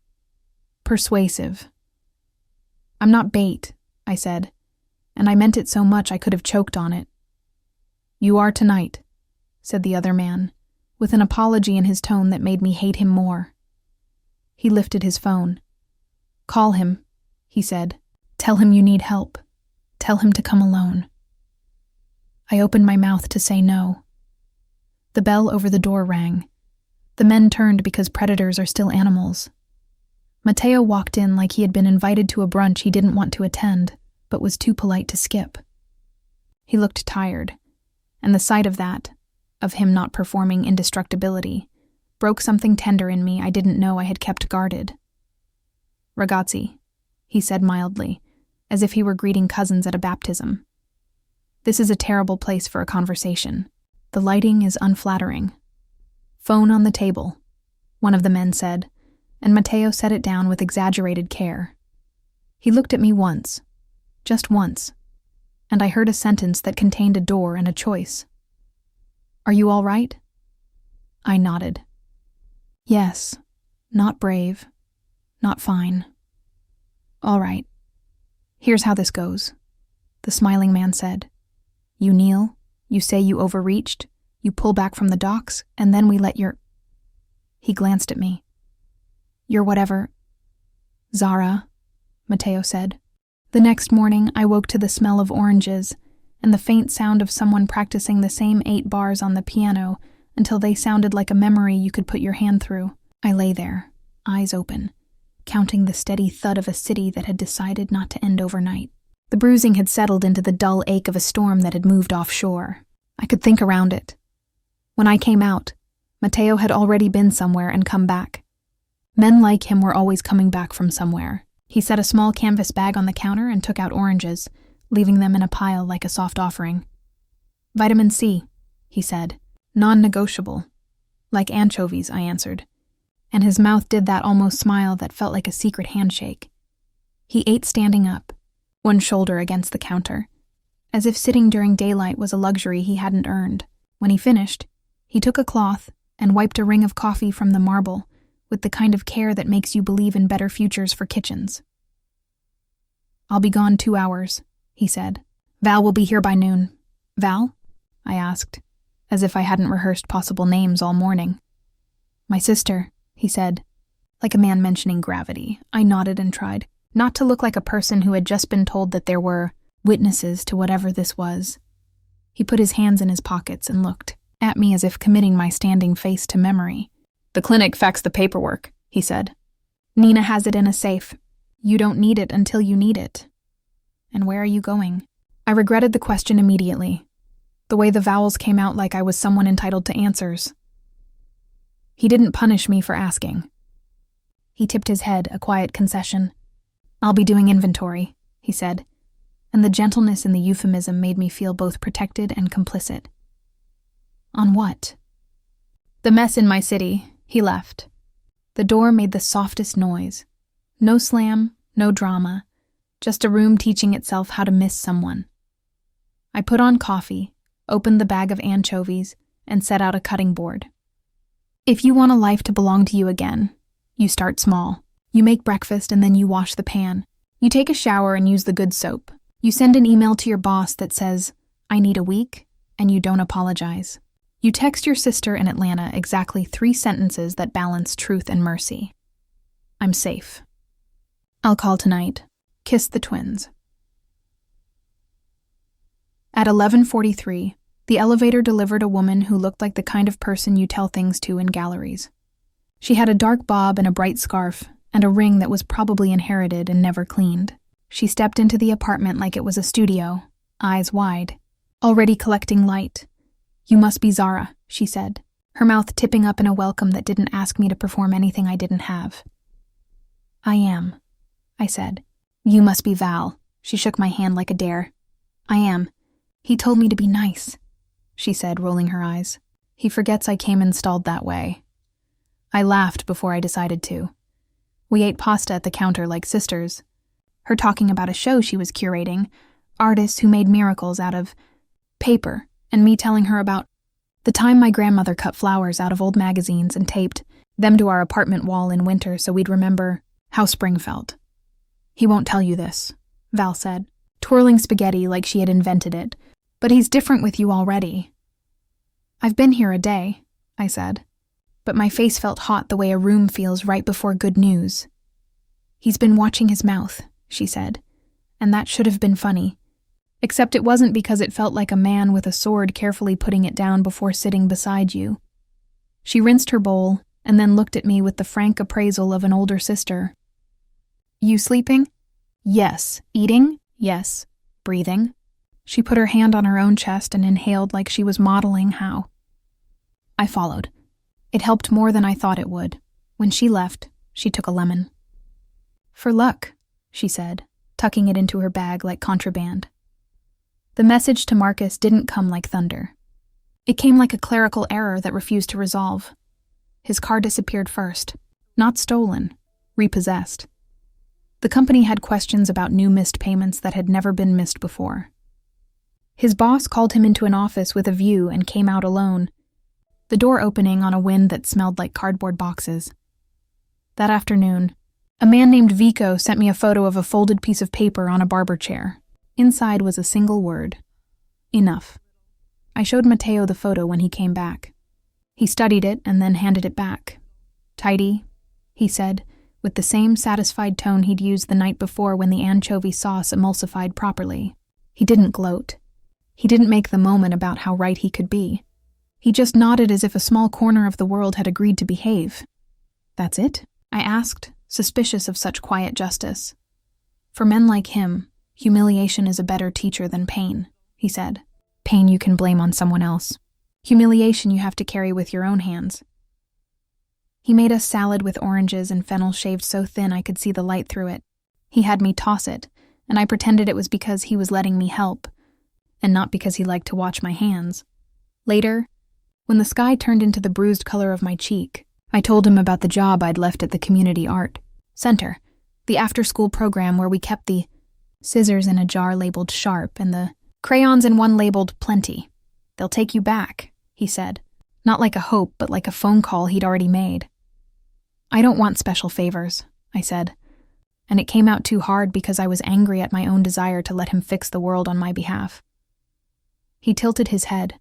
persuasive. I'm not bait, I said, and I meant it so much I could have choked on it. You are tonight, said the other man, with an apology in his tone that made me hate him more. He lifted his phone. Call him, he said. Tell him you need help. Tell him to come alone. I opened my mouth to say no. The bell over the door rang. The men turned because predators are still animals. Mateo walked in like he had been invited to a brunch he didn't want to attend, but was too polite to skip. He looked tired, and the sight of that, of him not performing indestructibility, broke something tender in me I didn't know I had kept guarded. Ragazzi, he said mildly, as if he were greeting cousins at a baptism. This is a terrible place for a conversation. The lighting is unflattering. Phone on the table, one of the men said, and Mateo set it down with exaggerated care. He looked at me once, just once, and I heard a sentence that contained a door and a choice. Are you all right? I nodded. Yes, not brave, not fine. All right. Here's how this goes, the smiling man said. You kneel, you say you overreached, You pull back from the docks, and then we let your—" He glanced at me. "Your whatever—" "Zara," Mateo said. The next morning, I woke to the smell of oranges and the faint sound of someone practicing the same 8 bars on the piano until they sounded like a memory you could put your hand through. I lay there, eyes open, counting the steady thud of a city that had decided not to end overnight. The bruising had settled into the dull ache of a storm that had moved offshore. I could think around it. When I came out, Mateo had already been somewhere and come back. Men like him were always coming back from somewhere. He set a small canvas bag on the counter and took out oranges, leaving them in a pile like a soft offering. "Vitamin C," he said. "Non-negotiable." "Like anchovies," I answered. And his mouth did that almost smile that felt like a secret handshake. He ate standing up, one shoulder against the counter, as if sitting during daylight was a luxury he hadn't earned. When he finished, he took a cloth and wiped a ring of coffee from the marble with the kind of care that makes you believe in better futures for kitchens. "I'll be gone 2 hours," he said. "Val will be here by noon." "Val?" I asked, as if I hadn't rehearsed possible names all morning. "My sister," he said, like a man mentioning gravity. I nodded and tried not to look like a person who had just been told that there were witnesses to whatever this was. He put his hands in his pockets and looked at me as if committing my standing face to memory. "The clinic faxed the paperwork," he said. "Nina has it in a safe. You don't need it until you need it." "And where are you going?" I regretted the question immediately. The way the vowels came out like I was someone entitled to answers. He didn't punish me for asking. He tipped his head, a quiet concession. "I'll be doing inventory," he said, and the gentleness in the euphemism made me feel both protected and complicit. "On what?" "The mess in my city." He left. The door made the softest noise. No slam, no drama, just a room teaching itself how to miss someone. I put on coffee, opened the bag of anchovies, and set out a cutting board. If you want a life to belong to you again, you start small. You make breakfast and then you wash the pan. You take a shower and use the good soap. You send an email to your boss that says, "I need a week," and you don't apologize. You text your sister in Atlanta exactly 3 sentences that balance truth and mercy. "I'm safe. I'll call tonight. Kiss the twins." At 11:43, the elevator delivered a woman who looked like the kind of person you tell things to in galleries. She had a dark bob and a bright scarf, and a ring that was probably inherited and never cleaned. She stepped into the apartment like it was a studio, eyes wide, already collecting light. "You must be Zara," she said, her mouth tipping up in a welcome that didn't ask me to perform anything I didn't have. "I am," I said. "You must be Val." She shook my hand like a dare. "I am. He told me to be nice," she said, rolling her eyes. "He forgets I came installed that way." I laughed before I decided to. We ate pasta at the counter like sisters. Her talking about a show she was curating, artists who made miracles out of paper, and me telling her about the time my grandmother cut flowers out of old magazines and taped them to our apartment wall in winter so we'd remember how spring felt. "He won't tell you this," Val said, twirling spaghetti like she had invented it, "but he's different with you already." "I've been here a day," I said, but my face felt hot the way a room feels right before good news. "He's been watching his mouth," she said, and that should have been funny. Except it wasn't because it felt like a man with a sword carefully putting it down before sitting beside you. She rinsed her bowl and then looked at me with the frank appraisal of an older sister. "You sleeping?" "Yes." "Eating?" "Yes." "Breathing?" She put her hand on her own chest and inhaled like she was modeling how. I followed. It helped more than I thought it would. When she left, she took a lemon. "For luck," she said, tucking it into her bag like contraband. The message to Marcus didn't come like thunder. It came like a clerical error that refused to resolve. His car disappeared first. Not stolen, repossessed. The company had questions about new missed payments that had never been missed before. His boss called him into an office with a view and came out alone, the door opening on a wind that smelled like cardboard boxes. That afternoon, a man named Vico sent me a photo of a folded piece of paper on a barber chair. Inside was a single word. Enough. I showed Mateo the photo when he came back. He studied it and then handed it back. "Tidy," he said, with the same satisfied tone he'd used the night before when the anchovy sauce emulsified properly. He didn't gloat. He didn't make the moment about how right he could be. He just nodded as if a small corner of the world had agreed to behave. "That's it?" I asked, suspicious of such quiet justice. "For men like him, humiliation is a better teacher than pain," he said. "Pain you can blame on someone else. Humiliation you have to carry with your own hands." He made us salad with oranges and fennel shaved so thin I could see the light through it. He had me toss it, and I pretended it was because he was letting me help, and not because he liked to watch my hands. Later, when the sky turned into the bruised color of my cheek, I told him about the job I'd left at the community art center, the after-school program where we kept the scissors in a jar labeled sharp and the crayons in one labeled plenty. "They'll take you back," he said, not like a hope, but like a phone call he'd already made. "I don't want special favors," I said, and it came out too hard because I was angry at my own desire to let him fix the world on my behalf. He tilted his head,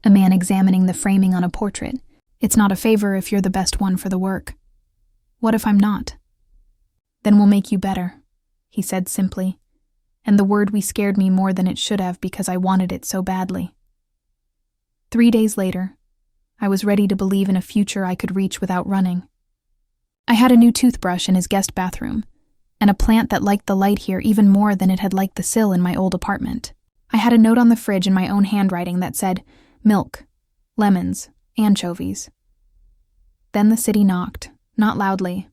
a man examining the framing on a portrait. "It's not a favor if you're the best one for the work." "What if I'm not?" "Then we'll make you better," he said simply, and the word scared me more than it should have because I wanted it so badly. 3 days later, I was ready to believe in a future I could reach without running. I had a new toothbrush in his guest bathroom, and a plant that liked the light here even more than it had liked the sill in my old apartment. I had a note on the fridge in my own handwriting that said, "Milk, lemons, anchovies." Then the city knocked, not loudly.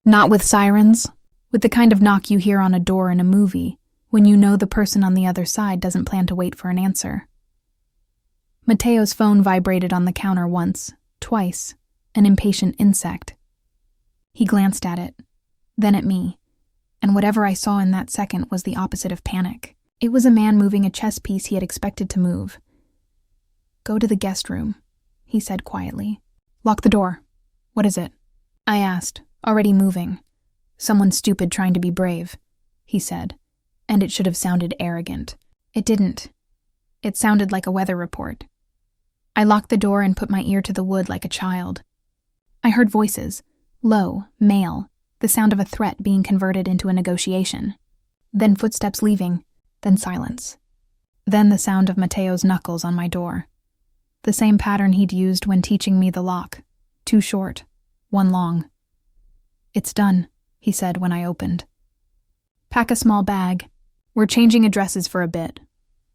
Not with sirens, with the kind of knock you hear on a door in a movie, when you know the person on the other side doesn't plan to wait for an answer. Mateo's phone vibrated on the counter once, twice, an impatient insect. He glanced at it, then at me, and whatever I saw in that second was the opposite of panic. It was a man moving a chess piece he had expected to move. "Go to the guest room," he said quietly. "Lock the door." "What is it?" I asked, already moving. "Someone stupid trying to be brave," he said, and it should have sounded arrogant. It didn't. It sounded like a weather report. I locked the door and put my ear to the wood like a child. I heard voices, low, male, the sound of a threat being converted into a negotiation. Then footsteps leaving, then silence. Then the sound of Mateo's knuckles on my door. The same pattern he'd used when teaching me the lock. 2 short, 1 long. "It's done," he said when I opened. "Pack a small bag. We're changing addresses for a bit."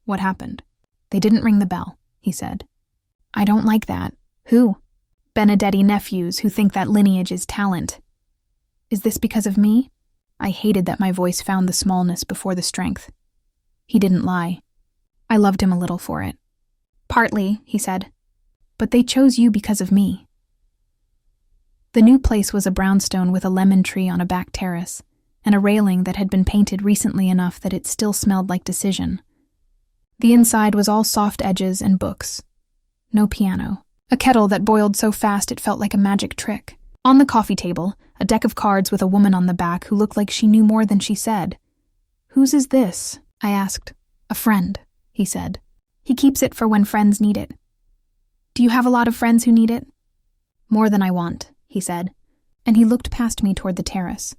"What happened?" "They didn't ring the bell," he said. "I don't like that." "Who?" "Benedetti nephews who think that lineage is talent." "Is this because of me?" I hated that my voice found the smallness before the strength. He didn't lie. I loved him a little for it. "Partly," he said. "But they chose you because of me." The new place was a brownstone with a lemon tree on a back terrace, and a railing that had been painted recently enough that it still smelled like decision. The inside was all soft edges and books. No piano. A kettle that boiled so fast it felt like a magic trick. On the coffee table, a deck of cards with a woman on the back who looked like she knew more than she said. "Whose is this?" I asked. "A friend," he said. "He keeps it for when friends need it." "Do you have a lot of friends who need it?" "More than I want," he said, and he looked past me toward the terrace,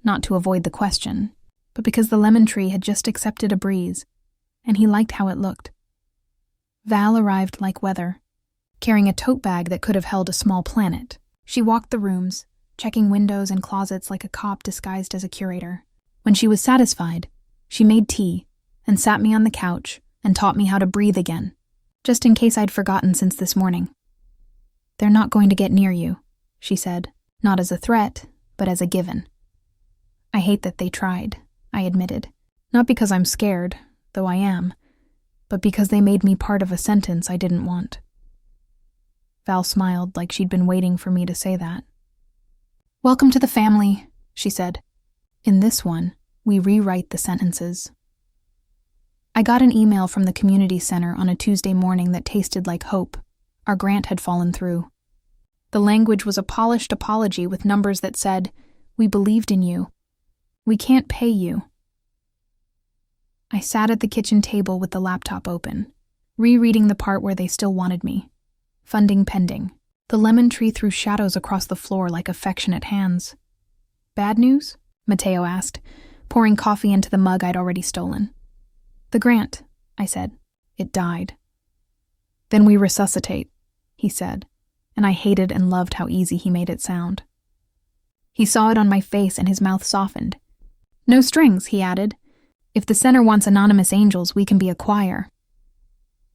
not to avoid the question, but because the lemon tree had just accepted a breeze, and he liked how it looked. Val arrived like weather, carrying a tote bag that could have held a small planet. She walked the rooms, checking windows and closets like a cop disguised as a curator. When she was satisfied, she made tea and sat me on the couch and taught me how to breathe again, just in case I'd forgotten since this morning. "They're not going to get near you," she said, not as a threat, but as a given. "I hate that they tried," I admitted. "Not because I'm scared, though I am, but because they made me part of a sentence I didn't want." Val smiled like she'd been waiting for me to say that. "Welcome to the family," she said. "In this one, we rewrite the sentences." I got an email from the community center on a Tuesday morning that tasted like hope. Our grant had fallen through. The language was a polished apology with numbers that said, "We believed in you. We can't pay you." I sat at the kitchen table with the laptop open. rereading the part where they still wanted me. Funding pending. The lemon tree threw shadows across the floor like affectionate hands. Bad news? Mateo asked, pouring coffee into the mug I'd already stolen. The grant, I said. It died. Then we resuscitate, he said, and I hated and loved how easy he made it sound. He saw it on my face and his mouth softened. No strings, he added. If the center wants anonymous angels, we can be a choir.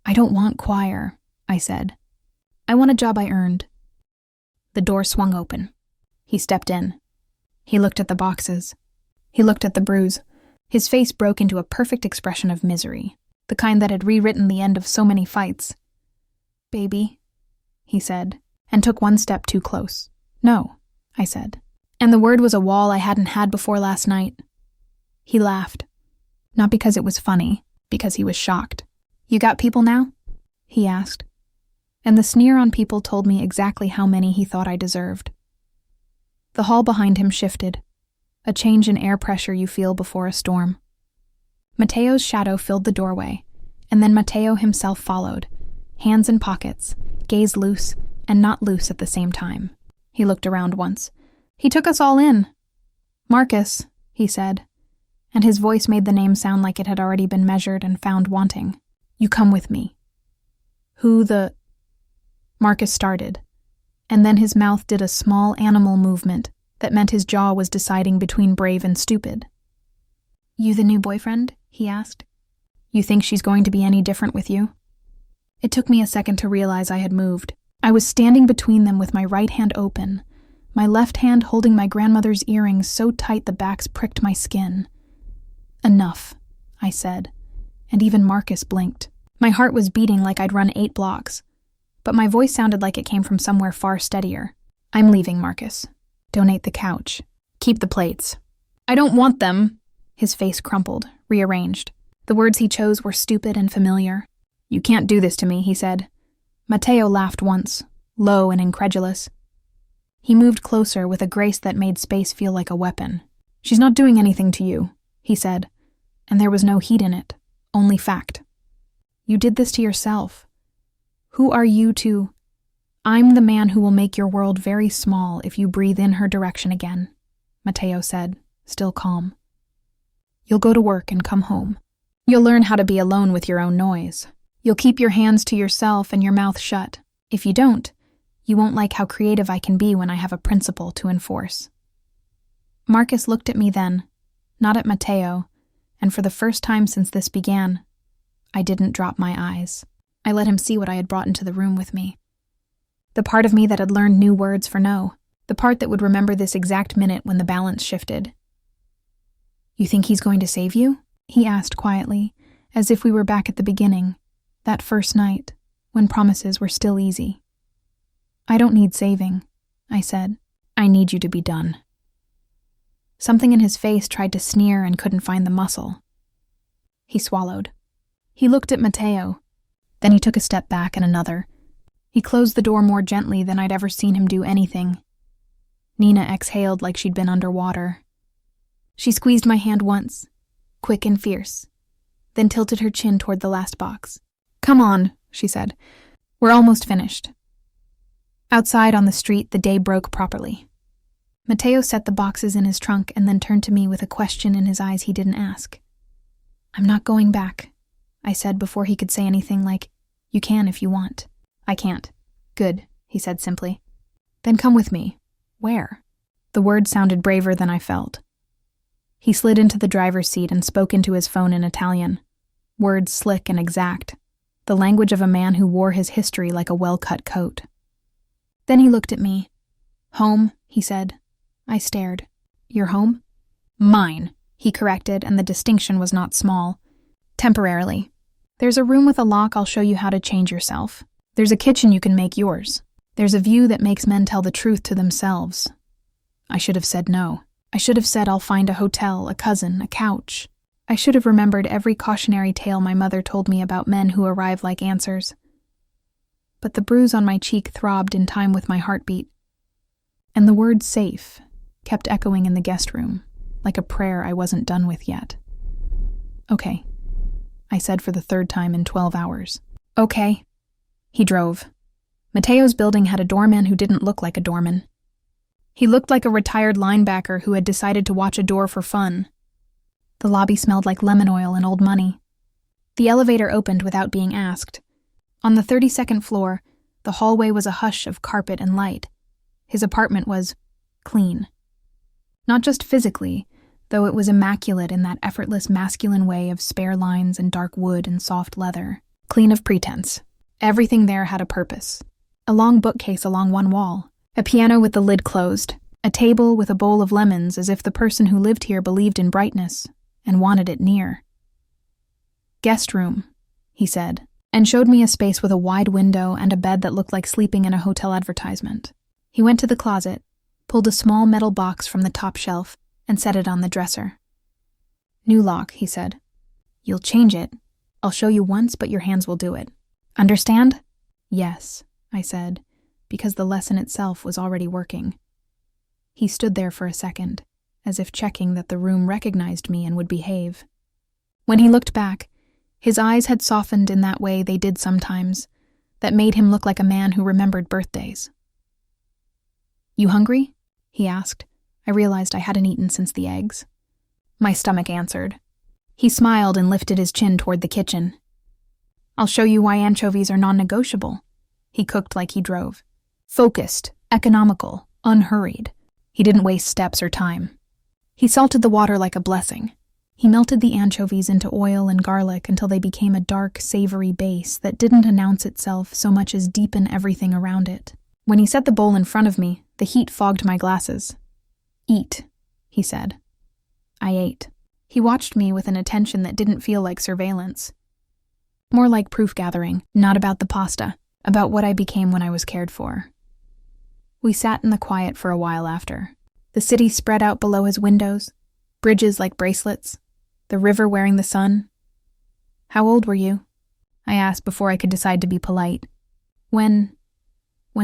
I don't want choir, I said. I want a job I earned. The door swung open. He stepped in. He looked at the boxes. He looked at the bruise. His face broke into a perfect expression of misery, the kind that had rewritten the end of so many fights. Baby, he said, and took one step too close. No, I said. And the word was a wall I hadn't had before last night. He laughed. Not because it was funny, because he was shocked. You got people now? He asked. And the sneer on people told me exactly how many he thought I deserved. The hall behind him shifted, a change in air pressure you feel before a storm. Mateo's shadow filled the doorway, and then Mateo himself followed, hands in pockets, gaze loose and not loose at the same time. He looked around once. He took us all in. Marcus, he said, and his voice made the name sound like it had already been measured and found wanting. You come with me. Who the... Marcus started, and then his mouth did a small animal movement that meant his jaw was deciding between brave and stupid. You the new boyfriend? He asked. You think she's going to be any different with you? It took me a second to realize I had moved. I was standing between them with my right hand open, my left hand holding my grandmother's earrings so tight the backs pricked my skin. Enough, I said, and even Marcus blinked. My heart was beating like I'd run 8 blocks, but my voice sounded like it came from somewhere far steadier. I'm leaving, Marcus. Donate the couch. Keep the plates. I don't want them. His face crumpled, rearranged. The words he chose were stupid and familiar. You can't do this to me, he said. Mateo laughed once, low and incredulous. He moved closer with a grace that made space feel like a weapon. She's not doing anything to you, he said, and there was no heat in it, only fact. You did this to yourself. Who are you to... I'm the man who will make your world very small if you breathe in her direction again, Mateo said, still calm. You'll go to work and come home. You'll learn how to be alone with your own noise. You'll keep your hands to yourself and your mouth shut. If you don't, you won't like how creative I can be when I have a principle to enforce. Marcus looked at me then, not at Mateo, and for the first time since this began, I didn't drop my eyes. I let him see what I had brought into the room with me. The part of me that had learned new words for no, the part that would remember this exact minute when the balance shifted. You think he's going to save you? He asked quietly, as if we were back at the beginning, that first night, when promises were still easy. I don't need saving, I said. I need you to be done. Something in his face tried to sneer and couldn't find the muscle. He swallowed. He looked at Mateo. Then he took a step back and another. He closed the door more gently than I'd ever seen him do anything. Nina exhaled like she'd been underwater. She squeezed my hand once, quick and fierce, then tilted her chin toward the last box. Come on, she said. We're almost finished. Outside on the street, the day broke properly. Mateo set the boxes in his trunk and then turned to me with a question in his eyes he didn't ask. I'm not going back, I said before he could say anything like, you can if you want. I can't. Good, he said simply. Then come with me. Where? The word sounded braver than I felt. He slid into the driver's seat and spoke into his phone in Italian. Words slick and exact. The language of a man who wore his history like a well-cut coat. Then he looked at me. Home, he said. I stared. Your home? Mine, he corrected, and the distinction was not small. Temporarily. There's a room with a lock I'll show you how to change yourself. There's a kitchen you can make yours. There's a view that makes men tell the truth to themselves. I should have said no. I should have said I'll find a hotel, a cousin, a couch. I should have remembered every cautionary tale my mother told me about men who arrive like answers. But the bruise on my cheek throbbed in time with my heartbeat, and the word safe kept echoing in the guest room, like a prayer I wasn't done with yet. Okay, I said for the 3rd time in 12 hours. Okay. He drove. Mateo's building had a doorman who didn't look like a doorman. He looked like a retired linebacker who had decided to watch a door for fun. The lobby smelled like lemon oil and old money. The elevator opened without being asked. On the 32nd floor, the hallway was a hush of carpet and light. His apartment was clean. Not just physically, though it was immaculate in that effortless masculine way of spare lines and dark wood and soft leather. Clean of pretense. Everything there had a purpose. A long bookcase along one wall, a piano with the lid closed, a table with a bowl of lemons as if the person who lived here believed in brightness and wanted it near. Guest room, he said, and showed me a space with a wide window and a bed that looked like sleeping in a hotel advertisement. He went to the closet, pulled a small metal box from the top shelf, and set it on the dresser. New lock, he said. You'll change it. I'll show you once, but your hands will do it. Understand? Yes, I said, because the lesson itself was already working. He stood there for a second, as if checking that the room recognized me and would behave. When he looked back, his eyes had softened in that way they did sometimes, that made him look like a man who remembered birthdays. You hungry? He asked. I realized I hadn't eaten since the eggs. My stomach answered. He smiled and lifted his chin toward the kitchen. I'll show you why anchovies are non-negotiable. He cooked like he drove. Focused, economical, unhurried. He didn't waste steps or time. He salted the water like a blessing. He melted the anchovies into oil and garlic until they became a dark, savory base that didn't announce itself so much as deepen everything around it. When he set the bowl in front of me, the heat fogged my glasses. Eat, he said. I ate. He watched me with an attention that didn't feel like surveillance. More like proof-gathering, not about the pasta, about what I became when I was cared for. We sat in the quiet for a while after. The city spread out below his windows, bridges like bracelets, the river wearing the sun. How old were you? I asked before I could decide to be polite. When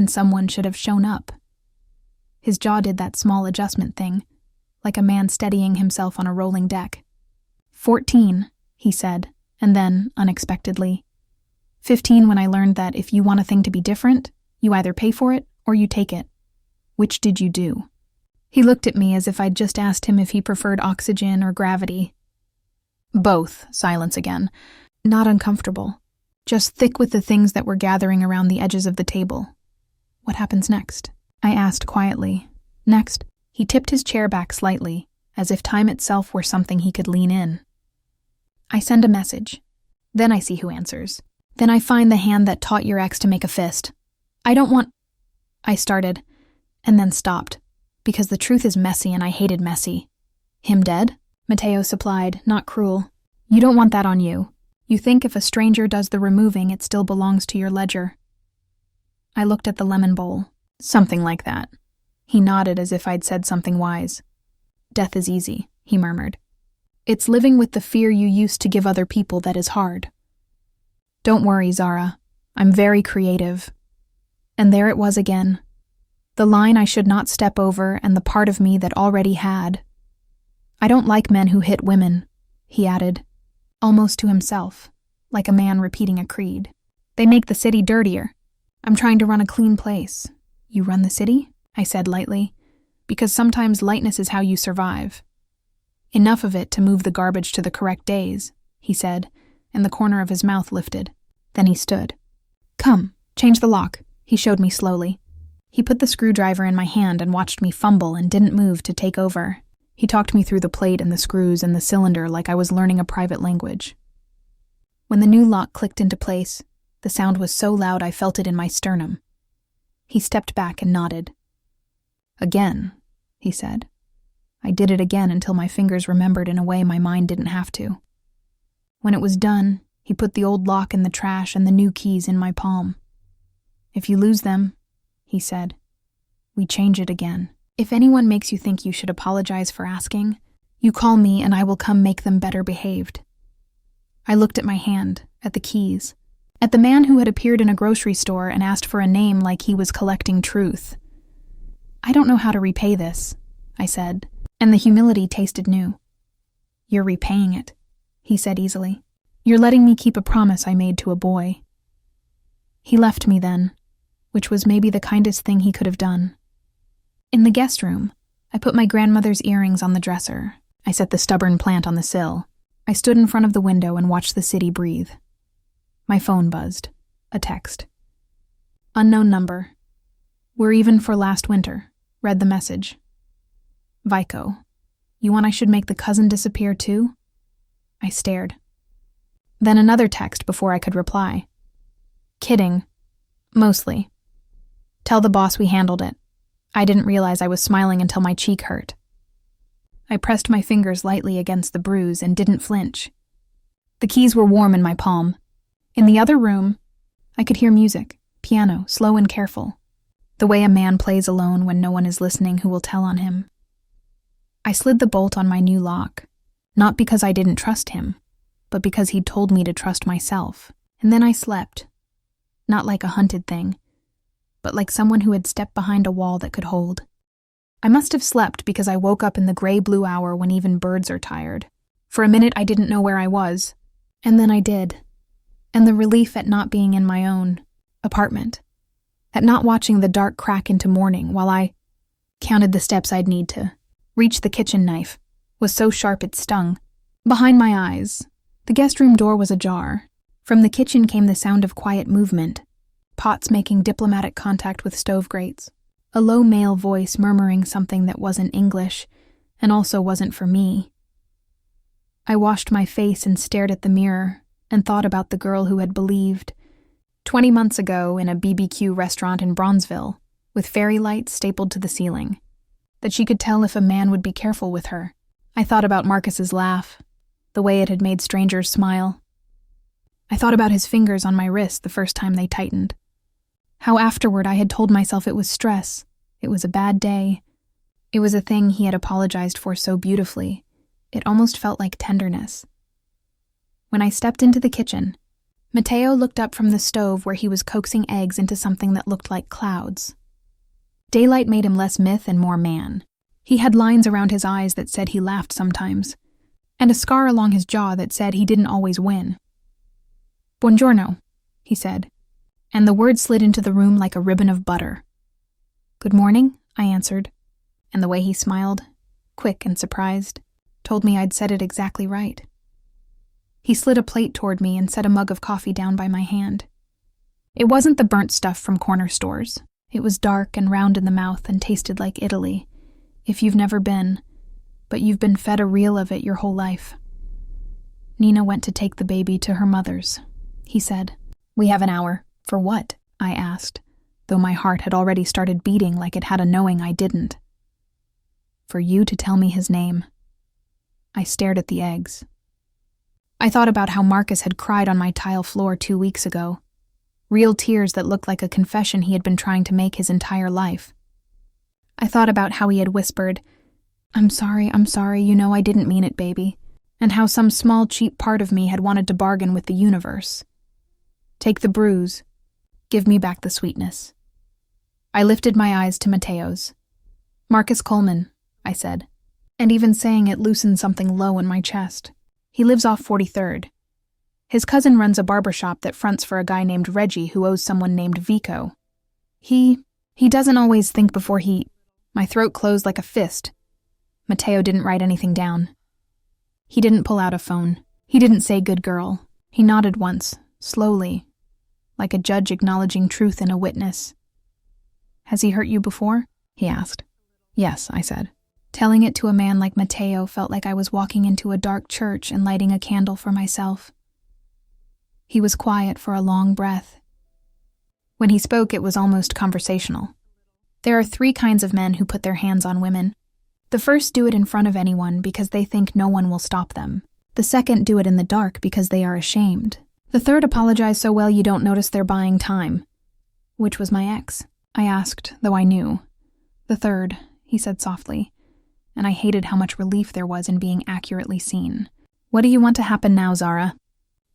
someone should have shown up. His jaw did that small adjustment thing, like a man steadying himself on a rolling deck. 14, he said, and then, unexpectedly, 15 when I learned that if you want a thing to be different, you either pay for it or you take it. Which did you do? He looked at me as if I'd just asked him if he preferred oxygen or gravity. Both, silence again. Not uncomfortable. Just thick with the things that were gathering around the edges of the table. What happens next? I asked quietly. Next, he tipped his chair back slightly, as if time itself were something he could lean in. I send a message. Then I see who answers. Then I find the hand that taught your ex to make a fist. I don't want... I started, and then stopped, because the truth is messy and I hated messy. Him dead? Mateo supplied, not cruel. You don't want that on you. You think if a stranger does the removing, it still belongs to your ledger. I looked at the lemon bowl. Something like that. He nodded as if I'd said something wise. Death is easy, he murmured. It's living with the fear you used to give other people that is hard. Don't worry, Zara. I'm very creative. And there it was again. The line I should not step over and the part of me that already had. I don't like men who hit women, he added, almost to himself, like a man repeating a creed. They make the city dirtier. I'm trying to run a clean place. You run the city? I said lightly, because sometimes lightness is how you survive. Enough of it to move the garbage to the correct days, he said, and the corner of his mouth lifted. Then he stood. Come, change the lock, he showed me slowly. He put the screwdriver in my hand and watched me fumble and didn't move to take over. He talked me through the plate and the screws and the cylinder like I was learning a private language. When the new lock clicked into place, the sound was so loud I felt it in my sternum. He stepped back and nodded. Again, he said. I did it again until my fingers remembered in a way my mind didn't have to. When it was done, he put the old lock in the trash and the new keys in my palm. If you lose them, he said, we change it again. If anyone makes you think you should apologize for asking, you call me and I will come make them better behaved. I looked at my hand, at the keys, at the man who had appeared in a grocery store and asked for a name like he was collecting truth. I don't know how to repay this, I said, and the humility tasted new. You're repaying it, he said easily. You're letting me keep a promise I made to a boy. He left me then, which was maybe the kindest thing he could have done. In the guest room, I put my grandmother's earrings on the dresser. I set the stubborn plant on the sill. I stood in front of the window and watched the city breathe. My phone buzzed. A text. Unknown number. We're even for last winter. Read the message. Vico. You want I should make the cousin disappear too? I stared. Then another text before I could reply. Kidding. Mostly. Tell the boss we handled it. I didn't realize I was smiling until my cheek hurt. I pressed my fingers lightly against the bruise and didn't flinch. The keys were warm in my palm. In the other room, I could hear music, piano, slow and careful, the way a man plays alone when no one is listening who will tell on him. I slid the bolt on my new lock, not because I didn't trust him, but because he'd told me to trust myself. And then I slept, not like a hunted thing, but like someone who had stepped behind a wall that could hold. I must have slept because I woke up in the gray-blue hour when even birds are tired. For a minute I didn't know where I was, and then I did. And the relief at not being in my own apartment, at not watching the dark crack into morning while I counted the steps I'd need to reach the kitchen knife, was so sharp it stung. Behind my eyes, the guest room door was ajar. From the kitchen came the sound of quiet movement, pots making diplomatic contact with stove grates, a low male voice murmuring something that wasn't English and also wasn't for me. I washed my face and stared at the mirror and thought about the girl who had believed, 20 months ago in a BBQ restaurant in Bronzeville, with fairy lights stapled to the ceiling, that she could tell if a man would be careful with her. I thought about Marcus's laugh, the way it had made strangers smile. I thought about his fingers on my wrist the first time they tightened. How afterward I had told myself it was stress, it was a bad day. It was a thing he had apologized for so beautifully. It almost felt like tenderness. When I stepped into the kitchen, Matteo looked up from the stove where he was coaxing eggs into something that looked like clouds. Daylight made him less myth and more man. He had lines around his eyes that said he laughed sometimes, and a scar along his jaw that said he didn't always win. Buongiorno, he said, and the word slid into the room like a ribbon of butter. Good morning, I answered, and the way he smiled, quick and surprised, told me I'd said it exactly right. He slid a plate toward me and set a mug of coffee down by my hand. It wasn't the burnt stuff from corner stores. It was dark and round in the mouth and tasted like Italy, if you've never been, but you've been fed a reel of it your whole life. Nina went to take the baby to her mother's, he said. We have an hour. For what? I asked, though my heart had already started beating like it had a knowing I didn't. For you to tell me his name. I stared at the eggs. I thought about how Marcus had cried on my tile floor 2 weeks ago. Real tears that looked like a confession he had been trying to make his entire life. I thought about how he had whispered, I'm sorry, you know I didn't mean it, baby," and how some small cheap part of me had wanted to bargain with the universe. Take the bruise. Give me back the sweetness. I lifted my eyes to Matteo's. Marcus Coleman, I said, and even saying it loosened something low in my chest. He lives off 43rd. His cousin runs a barbershop that fronts for a guy named Reggie who owes someone named Vico. He doesn't always think before he... My throat closed like a fist. Matteo didn't write anything down. He didn't pull out a phone. He didn't say good girl. He nodded once, slowly, like a judge acknowledging truth in a witness. Has he hurt you before? He asked. Yes, I said. Telling it to a man like Matteo felt like I was walking into a dark church and lighting a candle for myself. He was quiet for a long breath. When he spoke, it was almost conversational. There are 3 kinds of men who put their hands on women. The first do it in front of anyone because they think no one will stop them. The second do it in the dark because they are ashamed. The third apologize so well you don't notice they're buying time. Which was my ex? I asked, though I knew. The third, he said softly, and I hated how much relief there was in being accurately seen. What do you want to happen now, Zara?